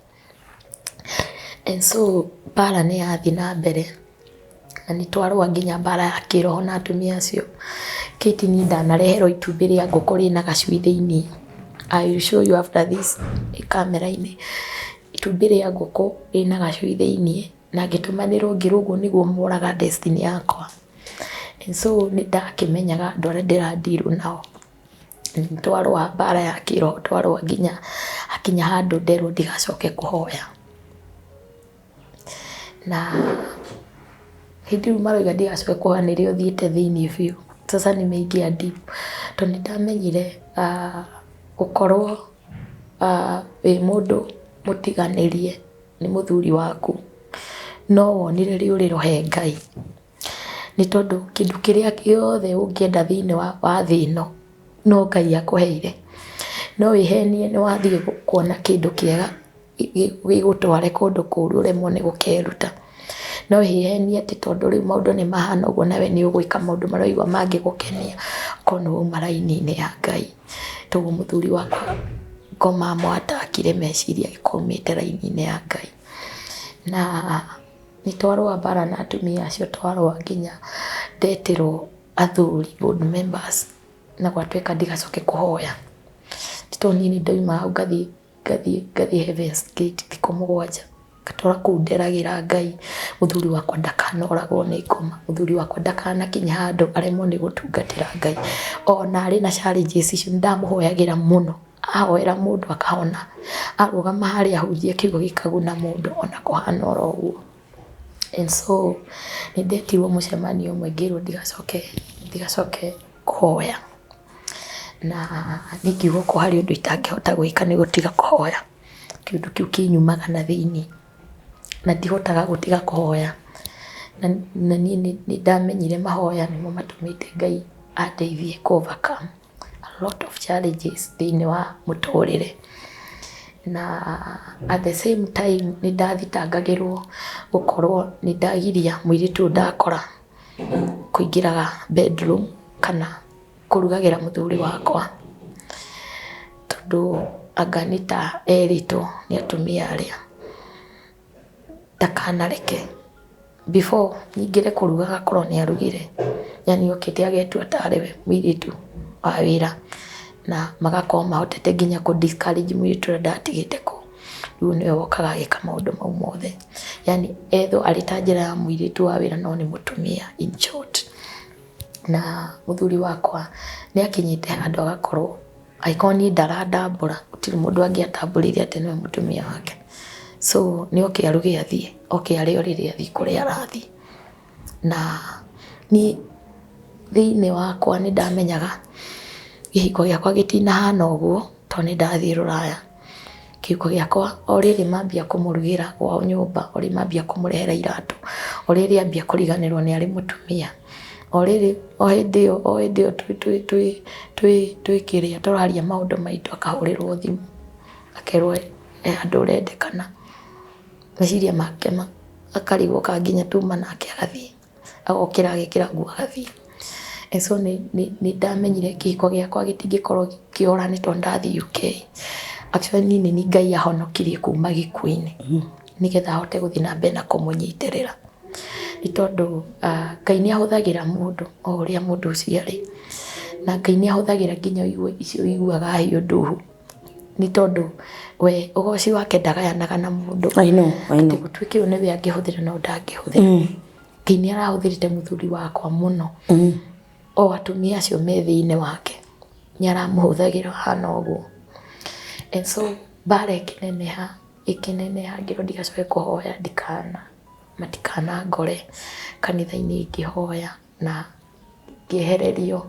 And so bara nĩ yathi na mbere na nĩ twarũa nginya bara ya kĩroho na atumia acio. Kate niĩ ndanareherwo itumbĩ rĩa ngũkũ rĩna gacui thĩinĩ. I will show you after this kamera-inĩ. Itumbĩ rĩa ngũkũ rĩna gacui thĩinĩ na ngĩtũmanĩrwo ngĩrũgwo nĩguo moraga destiny yakwa. And so nĩ ndakĩmenyaga andũ arĩa ndĩrandiru nao. Twarũa bara ya kĩroho, twarũa nginya hakinya handũ nderwo ndigacoke kũhoya. Na hĩndĩ ĩyo marauga ndigacoke kũhoya nĩrĩo thiĩte thĩinĩ biũ. Sasa nimeingia deep. Tondũ nĩndamenyire gũkorwo wĩ mũndũ mũtiganĩrie nĩ mũthuri waku no wonire rĩũrĩro he Ngai. Nĩ tondũ kĩndũ kĩrĩa gĩothe ũngĩenda thĩinĩ wa thĩ ĩno no Ngai akũheire. No wĩhenie nĩ wathiĩ kuona kĩndũ kĩega gĩgũtware kũndũ kũũru ũremwo nĩ gũkeruta. No wĩhenie atĩ tondũ rĩu maũndũ nĩ mahana ũguo nawe nĩ ũgwĩka maũndũ marĩa ũigua mangĩgũkenia okorwo nĩ wauma raini-inĩ ya Ngai. Toguo mũthuri wakwa ngoma mwatakire meciria ĩkaumĩte raini-inĩ ya Ngai. Na nĩ twarũa bara na atumia acio, twarũa nginya ndetĩrwo athuri board members na gwatuĩka ndigacoke kũhoya. Tondũ niĩ nĩ ndoima hau ngathiĩ Heaven's Gate thikũ 7 ngatũra kũu nderagĩra Ngai mũthuri wakwa ndakanoragwo nĩ ngoma, mũthuri wakwa ndakanakinya handũ aremwo nĩ gũtungatĩra Ngai. Ona arĩ na challenges icio nĩndamũhoyagĩra mũno, ahoera mũndũ akahona, arũgama harĩa ahunjie kiugo gĩkaguna mũndũ ona kũhana oro ũguo. And so nĩ ndetirwo mũcemanio ũmwe ngĩrwo ndigacoke kũhoya. Na nĩngiuga ko harĩ ũndũ itangĩhota gwĩka nĩ gũtiga kũhoya. Kĩndũ kĩu kĩnyumaga na thĩinĩ na ndihotaga gũtiga kũhoya. Na niĩ nĩ ndamenyire mahoya nĩmo matũmĩte Ngai andeithie ku overcome a lot of challenges thĩinĩ wa mũtũrĩre. Na at the same time nĩ ndathitangagĩrwo gũkorwo nĩ ndagiria mũirĩtu ndakora kũingĩraga bedroom kana kũrugagĩra mũthuri wakwa. Tondũ Kanitha erĩtwo nĩ atumia arĩa ndakanareke before nyingĩre kũruga agakorwo nĩ arugire. Yani okĩte agetua tarĩ we mũirĩtu wa wĩra na magakorwo mahotete nginya kũ discourage mũirĩtu ũrĩa ndatigĩte kũ. Rĩu nĩwe wokaga agĩka maũndũ mau mothe. Yani etho arĩ ta njĩra ya mũirĩtu wa wĩra no nĩ mũtumia in short. Na mũthuri wakwa nĩ akinyĩte handũ agakorwo angĩkorwo niĩ ndarandambũra gũtirĩ mũndũ angĩatambũrire atĩ nĩwe mũtumia wake. So nĩ oke aruge athiĩ, oke arĩe rĩrĩa athiĩ kũrĩa arathiĩ. Na niĩ thĩinĩ wakwa nĩ ndamenyaga kĩhiko gĩakwa gĩtinahana ũguo tondũ nĩ ndathiĩ rũraya. Kĩhiko gĩakwa o rĩrĩ mambia kũmũrugĩra gwao nyũmba, o rĩrĩ mambia kũmũrehera iratũ, o rĩrĩ ambia kũriganĩrwo nĩ arĩ mũtumia, o rĩrĩ o hĩndĩ ĩyo twĩkĩrĩa tũraria maũndũ maitũ akahũrĩrwo thimũ akerwo andũ ũrendekana. Meciria make akarigwo kanginya tuma nake agathiĩ, agokĩra agekĩra nguo agathiĩ. So nĩ ndamenyire kĩhiko gĩakwa gĩtingĩkorwo kĩora nĩ tondũ ndathiĩ UK. Actually nini Ngai ahonokirie kuma gĩkuũ-inĩ nĩgetha ahote gũthiĩ na mbere na kũmũnyitĩrĩra. Nĩ tondũ Ngai nĩ ahũthagĩra mũndũ o ũrĩa mũndũ ũcio arĩ. Na Ngai nĩ ahũthagĩra nginya icio iguaga hiũ ndũhu. Nĩ tondũ we ũgoci wake ndagayanaga na mũndũ. I know. Gũtuĩke ũyũ nĩwe angĩhũthĩra no ndangĩhũthĩra. Ngai nĩ arahũthĩrĩte mũthuri wakwa mũno. O atumia acio me thĩinĩ wake nĩ aramũhũthagĩra hana ũguo. And so bara ĩkĩneneha ngĩrwo ndigacoke kũhoya matikana ngore kanitha-inĩ ngĩhoya na ngĩehererio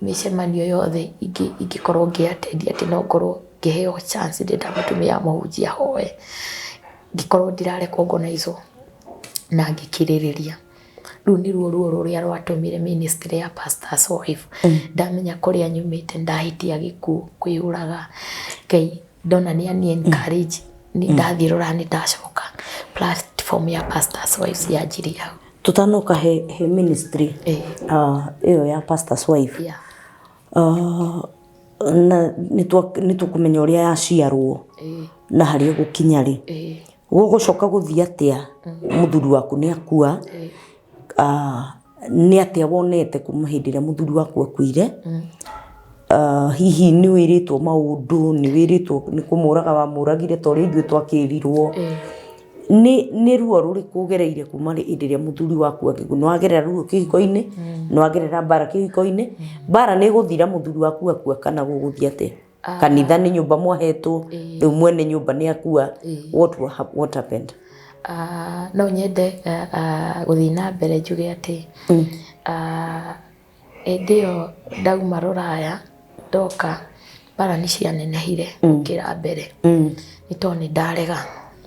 mĩcemanio yothe ingĩkorwo ngĩatendia atĩ no ngorwo ngĩheo chance ndĩta mũtumia mũhunjia hoe. Ngĩkorwo ndirarekwo organize na ngĩkirĩrĩria. Rĩu nĩruo ruo rũrĩa rwatũmire ministry ya pastor's wife. Ndamenya kũrĩa nyumĩte ndahitia gĩkuũ kwĩyũraga. Ngai ndona nĩ ani encourage nĩ ndathiĩ rũraya nĩ ndacoka. Platform ya pastor's wife yanjirie hau. Tutanoka he ministry ĩyo ya pastor's wife. Yeah. Na nĩ tũkũmenya ũrĩa yaciarwo na harĩa gũkinya rĩ. Gũgũcoka gũthiĩ atĩa mũthuri waku nĩ akua nĩ atĩa wonete kuma hĩndĩ ĩrĩa mũthuri waku akuire hihi nĩ wĩrĩtwo maũndũ nĩ wĩrĩtwo nĩ kũmũraga wamũragire ta ũrĩa ithuĩ twakĩrirwo nĩ ruo rũrĩkũ ũgereire kuma hĩndĩ ĩrĩa mũthuri waku akĩgua nĩ wagerera ruo kĩhiko-inĩ nĩ wagerera mbara kĩhiko-inĩ mbara nĩ ĩgũthira mũthuri waku akua kana gũgũthiĩ atĩa kanitha nĩ nyũmba mwahetwo rĩu mwene nyũmba nĩ akua what happened no nyende gũthiĩ na mbere njuge atĩ hĩndĩ ĩyo ndauma rũraya ndoka mbara nĩ cianenehire gũkĩra mbere nĩ tondũ nĩ ndarega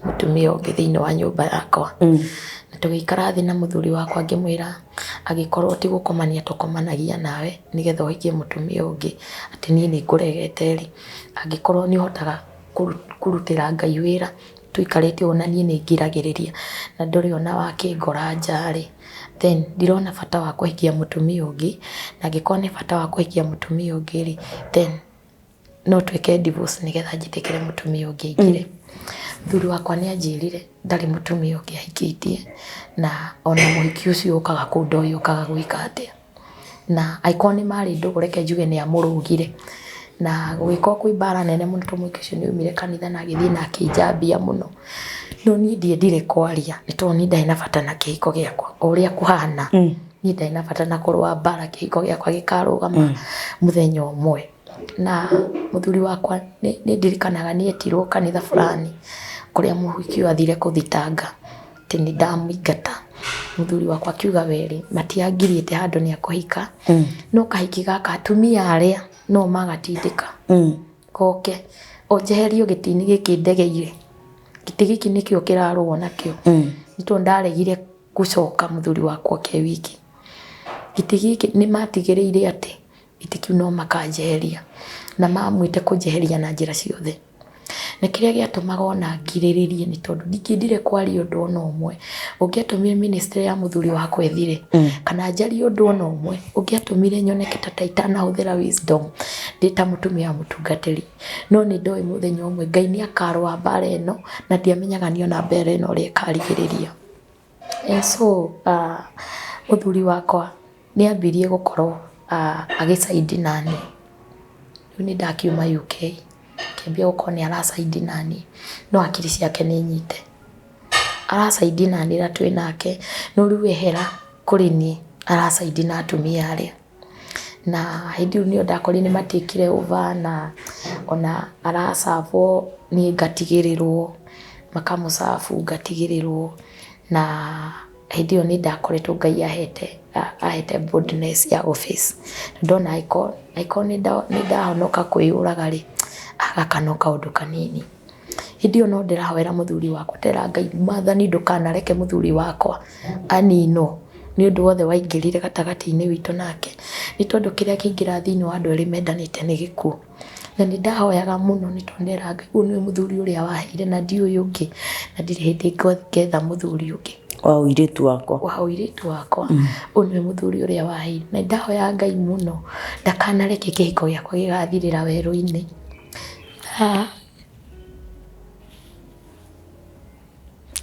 mũtumia ũngĩ thĩinĩ wa nyũmba yakwa na tũgĩikara thĩ na mũthuri wakwa ngĩmwĩra agĩkorwo ti gũkomania tũkomanagia nawe nĩgetha ũhikie mũtumia ũngĩ atĩ niĩ nĩ ngũregete rĩ angĩkorwo nĩ ũhotaga kũrutĩra Ngai wĩra tũikarĩte ũũ na niĩ nĩ ngiragĩrĩria na ndũrĩ ona wakĩngora nja rĩ then ndirona bata wa kũhikia mũtumia ũngĩ na angĩkorwo nĩ bata wa kũhikia mũtumia ũngĩ rĩ then no twĩke divorce nĩgetha njĩtĩkĩre mũtumia ũngĩ aingĩre mũthuri wakwa nĩ anjĩrire ndarĩ mũtumia ũngĩ ahikĩtie na ona mũhiki ũcio ũkaga kũnda ũyũ ũkaga gwĩka atĩa na angĩkorwo nĩ marĩ ndũgũ reke njuge nĩ amũrũgire na gũgĩkorwo kwĩ mbara nene mũno mũhiki ũcio nĩ aumire kanitha na agĩthiĩ na akĩnjambia mũno no niĩ ndiendire kwaria nĩ tondũ niĩ ndarĩ na bata na kĩhiko gĩakwa o ũrĩa kũhana niĩ ndarĩ na bata na kũrũa mbara kĩhiko gĩakwa gĩkarũgama mũthenya ũmwe na mũthuri wakwa nĩ ndirikanaga nĩ etirwo kanitha fulani kũrĩa mũhiki ũyũ athire kũthitanga atĩ nĩ ndamũingata mũthuri wakwa akiuga weri matiangiriĩte handũ nĩ akũhika no kahiki gaka atumia arĩa no magatindĩka goke onjeherio gĩtĩ-inĩ gĩkĩ ndegeire gĩtĩ gĩkĩ nĩkĩo kĩrarũo nakĩo nĩ tondũ ndaregire gũcoka mũthuri wakwa ke wiki gĩtĩ gĩkĩ nĩ matigĩrĩire atĩ gĩtĩ kĩu no makanjeheria na mamwĩte kũnjeheria na njĩra ciothe na kĩrĩa gĩatũmaga ona ngirĩrĩrie nĩ tondũ ndingĩendire kwaria ũndũ ona ũmwe ũngĩatũmire ministry ya mũthuri wakwa ethire kana njarie ũndũ ona ũmwe ũngĩatũmire nyoneke ta itanahũthĩra wisdom ndĩ ta mũtumia wa mũtungatĩri no nĩ ndoĩ mũthenya ũmwe Ngai nĩ akarũa mbara ĩno na ndiamenyaga nĩ ona mbara ĩno ũrĩa ĩkarigĩrĩria and so mũthuri wakwa nĩ ambirie gũkorwo agĩcaidi nani rĩu nĩ ndakiuma UK kĩambia gũkorwo nĩ aracaidi nani no akiri ciake nĩ nyite aracaidi nani na twĩ nake no rĩu ehera kũrĩ niĩ aracaidi na atumia arĩa na hĩndĩ ĩyo nĩyo ndakorire nĩ matiĩkire over na ona aracabwo niĩ ngatigĩrĩrwo makamũcabu ngatigĩrĩrwo na hĩndĩ ĩyo nĩ ndakoretwo Ngai ahete boldness ya office ndona angĩkorwo nĩ ndahonoka kwĩyũraga rĩ agakano kaũndũ kanini hĩndĩ ĩyo no ndĩrahoera mũthuri wakwa tera Ngai Mwathani ndũkanareke mũthuri wakwa aninwo nĩ ũndũ wothe waingĩrire gatagatĩ-inĩ witũ nake nĩ tondũ kĩrĩa kĩingĩra thĩinĩ wa andũ erĩ mendanĩte nĩ gĩkuũ na nĩ ndahoyaga mũno nĩ tondũ ndera Ngai ũyũ nĩ mũthuri ũrĩa waheire na ndiũĩ ũngĩ na ndirĩ hĩndĩ ngetha mũthuri ũngĩ wa ũirĩtu wakwa ũyũ nĩ mũthuri ũrĩa waheire na ndahoya Ngai mũno ndakanareke kĩhiko gĩakwa gĩgathirĩra werũ-inĩ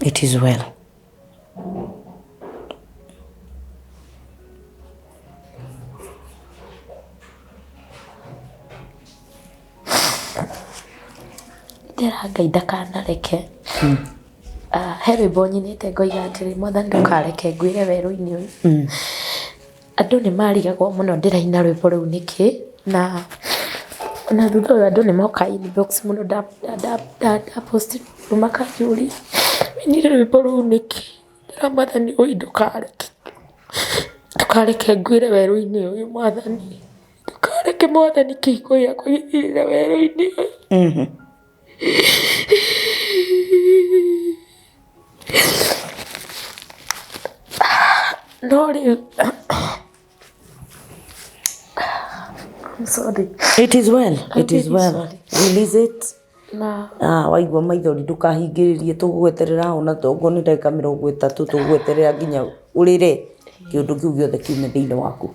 It is well. ndera Ngai ndakanareke he rwĩmbo nyinĩte ngoiga atĩrĩ Mwathani ndũkareke ngwĩre werũ-inĩ ũyũ andũ nĩ marigagwo mũno ndĩraina rwĩmbo rũu nĩkĩ na ona thutha ũyũ andũ nĩ moka inbox mũno ndapost makanjũria winire rwĩmbo rũu nĩkĩ ndĩra Mwathani ũyũ ndũkareke ngwĩre werũ-inĩ ũyũ Mwathani ndũkareke Mwathani kĩhiko gĩakwa gĩthirĩre werũ-inĩ ũyũ no rĩu I'm sorry. It is well. It is well. Sorry. Release it. Na waigua maithori ndũkahingĩrĩrie tũgweterera ona tongo nĩ ndagĩka 30 tũgweterera nginya ũrĩre kĩũndũ kĩu gĩothe kiume thĩinĩ waku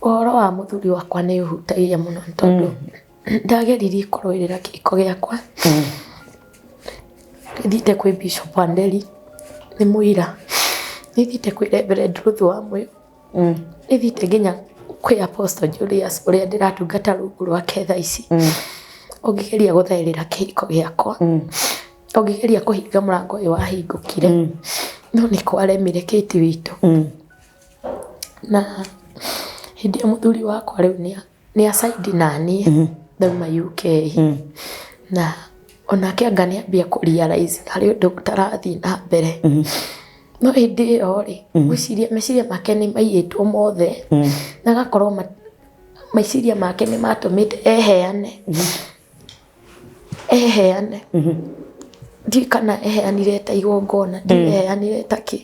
ũhoro wa mũthuri wakwa nĩ ũhutagia mũno tondũ ndageririe kũrũĩrĩra kĩhiko gĩakwa Thiĩte kwĩ Bishop Wanderi nĩ mũira, nĩ thiĩte kwĩ Reverend Ruth wa Mũyũ, nĩ thiĩte nginya kwĩ Apostle Julius ũrĩa ndĩratungata rungu rwake thaa ici. Ũngĩgeria gũthaĩrĩra kĩhiko gĩakwa, ũngĩgeria kũhinga mũrango ũyũ wahingũkire, no nĩ kwaremire Kĩti witũ. Na hĩndĩ ĩyo mũthuri wakwa rĩu nĩ aside na niĩ ndauma UK, na onake anga nĩ ambia kũ realize harĩ ũndũ ũtarathiĩ na mbere. No hĩndĩ ĩyo rĩ, meciria make nĩ maiyĩtwo mothe, na agakorwo meciria make nĩ matũmĩte eheane. Ndiũĩ kana eheanire ta igongona, ndiũĩ eheanire ta kĩ.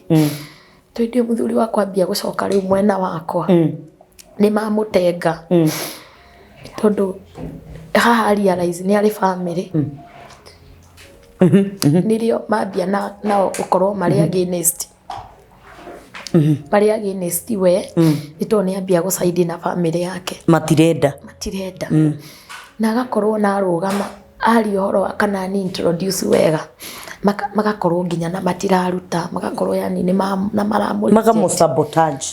Tondũ hĩndĩ ĩyo mũthuri wakwa ambia gũcoka rĩu mwena wakwa, nĩ mamũtenga. Tondũ haha realize nĩ arĩ family. Nĩrĩo mambia nao gũkorwo marĩ against. Marĩ against we, nĩ tondũ nĩ ambia gũcide na family yake. Matirenda. Na agakorwo na arũgama ari ũhoro kana ni introduce wega. Magakorwo nginya na matiraruta, magakorwo yani nĩ na maramũrĩte. Makamũsabotage.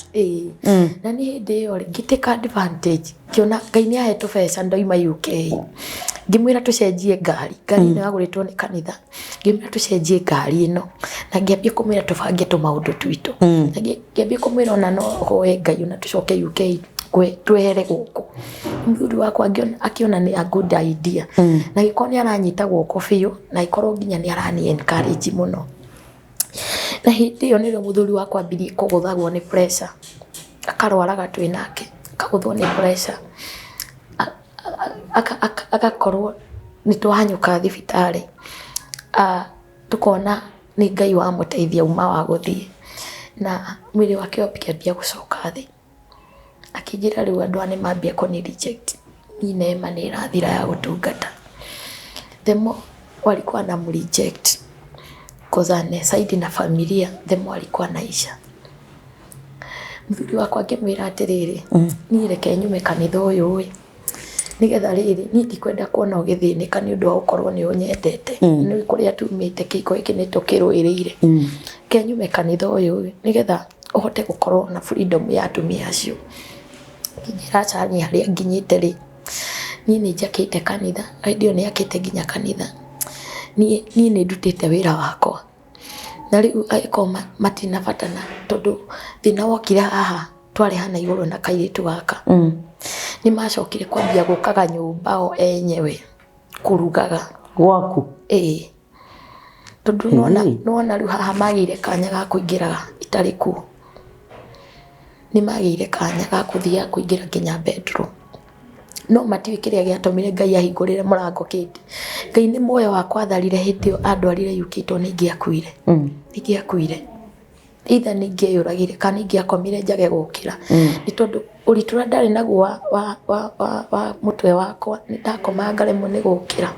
Na nĩ hĩndĩ ĩyo rĩ, ngĩtĩka advantage. Kĩona Ngai nĩ ahetwo beca ndoima UK. Ngĩmwĩra tũcenjie ngari nĩ yagũrĩtwo nĩ Kanitha. Ngĩmwĩra tũcenjie ngari ĩno. Na ngĩambia kũmwĩra tũbange tũmaũndũ twitũ. Na ngĩambia kũmwĩra ona no hoe Ngai ona tũcoke UK twehere gũkũ. Mũthuri wakwa akĩona nĩ a good idea. Na gĩkorwo nĩ aranyita guoko biũ, na gĩkorwo nginya nĩ arani encourage mũno. Na hĩndĩ ĩyo nĩrĩo mũthuri wakwa ambirie kũgũthagwo nĩ pressure. Akarwaraga twĩ nake, akagũthwo nĩ pressure. Agakorwo nĩ twahanyũka thibitarĩ. Tukona nĩ Ngai wa mũteithia uma wa gũthiĩ. Na mwĩrĩ wake ũkĩambia gũcoka thĩ. Akĩnjĩra rĩu andũ nĩ mambia kũni reject. Niĩ neema nĩ ĩrathira ya gũtungata. The more walikuwa na reject, koza ne side na familia, the more alikuwa naisha. Mũthuri wakwa akĩmwĩra atĩrĩrĩ, niĩ reke nyume kanitha ũyũ ĩ, nĩgetha rĩrĩ niĩ ndikwenda kuona ũgĩthĩnĩka nĩ ũndũ wa gũkorwo nĩ ũnyendete. Nĩ kũrĩa tumĩte kĩhiko gĩkĩ nĩ tũkĩrũĩrĩire. Ke nyume kanitha ũyũ ĩ, nĩgetha ũhote gũkorwo na freedom ya atumia acio. Ngĩnjĩra aca niĩ harĩa nginyĩte rĩ, niĩ nĩ njakĩte kanitha, hĩndĩ ĩyo nĩ akĩte nginya kanitha. Niĩ nĩ ndutĩte wĩra wakwa. Na rĩu agĩkorwo matinabatana tondũ thĩna wokire haha twarĩ hana igũrũ na kairĩtu gaka. Nĩ macokire kwambia gũkaga nyũmba o enyewe kũrugaga. Gwaku? Ĩĩ. Tondũ nona rĩu haha magĩire kanya ga kũingĩraga itarĩ kuo. Nĩ magĩire kanya ga kũthiaga kũingĩra nginya bedroom. No matiũĩ kĩrĩa gĩatũmire Ngai ahingũrĩre mũrango Kĩti. Ngai nĩ muoyo wakwa atharire hĩndĩ ĩyo andwarire UK tondũ nĩ ingĩakuire. Ingĩakuire. Either nĩ ingĩyũragire kana ingĩakomire njage gũkĩra. Nĩ tondũ ũritũ ũrĩa ndarĩ naguo wa mũtwe wakwa, nĩ ndakomaga ngaremwo nĩ gũkĩra.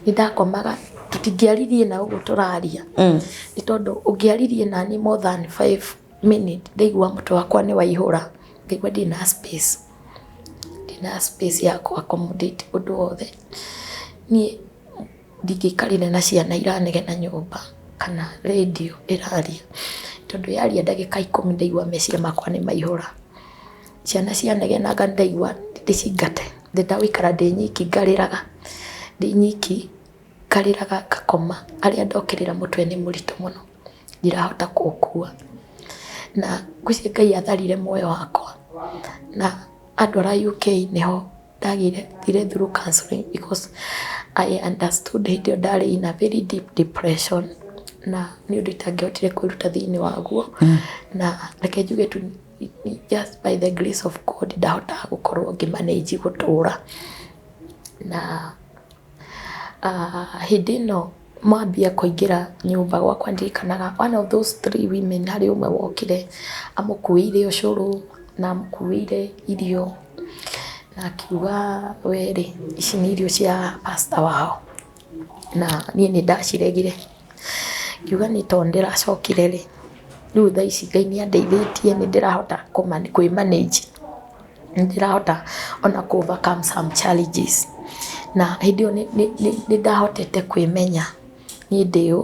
Nĩ ndakomaga tũtingĩaririe na ũguo tũraria. Nĩ tondũ ũngĩaririe na niĩ more than 5 minutes ndaigua mũtwe wakwa nĩ waihũra. Ngaigua ndina space. Ndina space ya ku accommodate ũndũ wothe. Niĩ ndingĩikarire na ciana iranegena nyũmba kana radio ĩraria. Tondũ yaria ndagĩka 10 ndaigua meciria makwa nĩ maihũra. Ciana cianegenaga ndaigua ndĩcingate. Ndagũikara ndĩ nyiki ngarĩraga. Ndĩ nyiki ngarĩraga ngakoma. Arĩa ndokĩrĩra mũtwe nĩ mũritũ mũno. Ndirahota kũũkua. Na ngwĩciria Ngai atharire muoyo wakwa. Na andũ a UK nĩho ndagire through counseling because I understood hĩndĩ ĩyo ndarĩ in a very deep depression. Na nĩ ũndũ itangĩhotire kwĩruta thĩinĩ waguo. Na reke njuge tu just by the grace of God ndahotaga gũkorwo ngĩmanage gũtũũra. Na hĩndĩ ĩno mwambia kũingĩra nyũmba gwakwa ndirikanaga one of those 3 women harĩ ũmwe wokire amũkuĩire ũcũrũ na amũkuĩire irio na akiuga were ici nĩ irio cia pastor wao. Na niĩ nĩ ndaciregire. Ngiuga nĩ tondũ ndĩracokire rĩ, rĩu thaa ici Ngai nĩ andeithĩtie nĩ ndĩrahota kwĩmanage. Nĩ ndĩrahota ona ku overcome some challenges. Na hĩndĩ ĩyo nĩ ndahotete kwĩmenya. Nĩ niĩ ndĩũ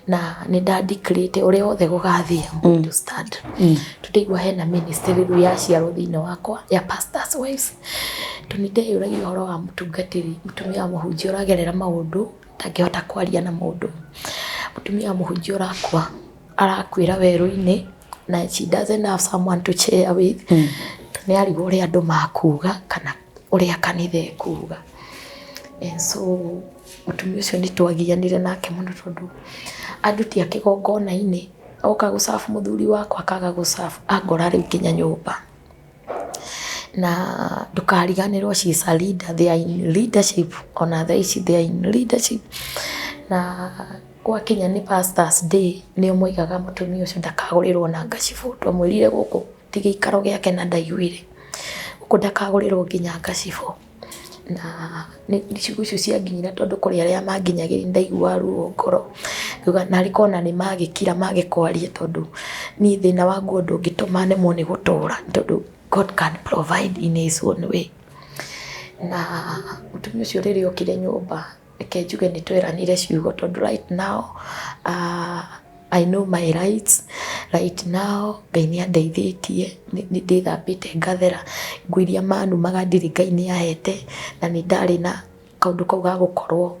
na nĩ ndandicrate ũrĩa othe gũgathiĩ I'm to start. Tũndaigua hena ministry rĩu yaciarwo thĩinĩ wakwa ya pastors wives. Nĩ ndeyũragia ũhoro wa mũtungatĩri, mũtumia wa mũhunjia ũragerera maũndũ ndangĩhota kwaria na mũndũ, mũtumia wa mũhunjia ũrakua arakwĩra werũ-inĩ na she doesn't have someone to share with. Nĩ arigwo ũrĩa andũ makuga kana ũrĩa kanitha ĩkuga. And so mũtumia ũcio nĩ twagianire nake mũno tondũ andũ ti akĩgongona-inĩ oka gũcabu mũthuri wakwa akaga gũcabu angora rĩu nginya nyũmba. Na ndũkariganĩrwo she is a leader, they are in leadership, ona thaa ici they are in leadership. Na gwakinya nĩ pastors day nĩo moigaga mũtumia ũcio ndakagũrĩrwo na ngacibũ, twamwĩrire gũkũ ti gĩikaro gĩake na ndaiguire gũkũ ndakagũrĩrwo nginya ngacibũ. Na icigo icio cianginyira tondũ kũrĩ arĩa manginyagĩria ndaigua ruo ngoro nguga narĩ kona nĩ magĩkira magĩkwaria tondũ niĩ thĩna wa nguo ndũngĩtũma nemwo nĩ gũtũũra tondũ God can provide in his own way. Na mũtumia ũcio rĩrĩa okire nyũmba reke njuge nĩ tweranire ciugo tondũ right now I know my rights. Right now Ngai nĩ andeithĩtie, nĩ ndĩthambĩte ngathera, nguo iria manumaga ndirĩ Ngai nĩ ahete, na nĩ ndarĩ na kaũndũ kau ga gũkorwo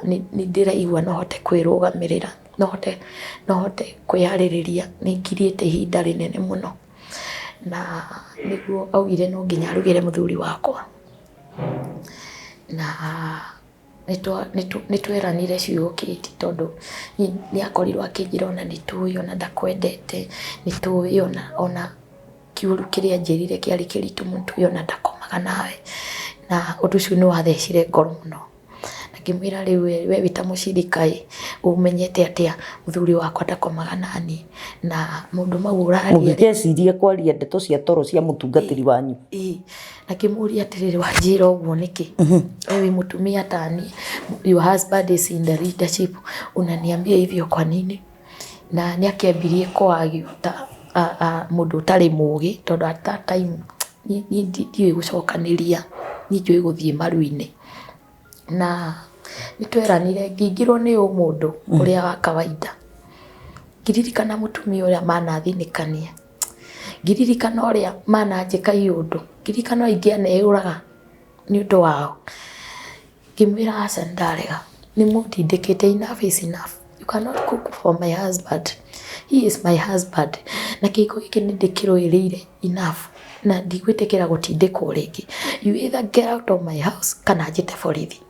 nĩ ndĩraigua no hote kwĩrũgamĩrĩra, no hote kwĩharĩrĩria, nĩ ngiriĩte ihinda rĩnene mũno. Na nĩguo augire no nginya arugĩre mũthuri wakwa, na nĩ tweranire ciugo kĩti tondũ nĩ akorirwo akĩnjĩra ona nĩ tũĩ ona ndakwendete, nĩ tũĩ ona kiũru kĩrĩa njĩrire kĩarĩ kĩritũ mũno, tũĩ ona ndakomaga nawe. Na ũndũ ũcio nĩ wathecire ngoro mũno, na ngĩmwĩra rĩu we wĩ ta mũcirika ũmenyete atĩa mũthuri wakwa ndakomaga nani, na mũndũ mau ũraria mũgĩcirie kwaria ndeto cia toro cia mũtungatĩri wanyu. Na kĩmũria atĩrĩrĩ wanjĩra ũguo nĩkĩ, we wĩ mũtumia tani, your husband is in the leadership, unaniambia hivyo kwa nini? Na nĩ akĩambirie kwagio ta mũndũ ũtarĩ mũũgĩ tondũ at that time niĩ ndiũĩ gũcokanĩria, niĩ njũĩ gũthiĩ maru-inĩ. Na nĩ tweranire ngĩingĩrwo nĩ mũndũ ũrĩa wa kawaida, ngĩririkana mũtumia ũrĩa manathinĩkania, ngĩririkana ũrĩa mananjĩka iũndũ, ngĩririkana ũrĩa ingĩaneyũraga nĩ ũndũ wao. Ngĩmwĩra aca ndarega, nĩ mũndindĩkĩte, enough is enough, you cannot cook for my husband, he is my husband. Na kĩhiko gĩkĩ nĩ ndĩkĩrũĩrĩire enough, na ndigwĩtĩkĩra gũtindĩkwo rĩngĩ. You either get out of my house kana njĩte borithi.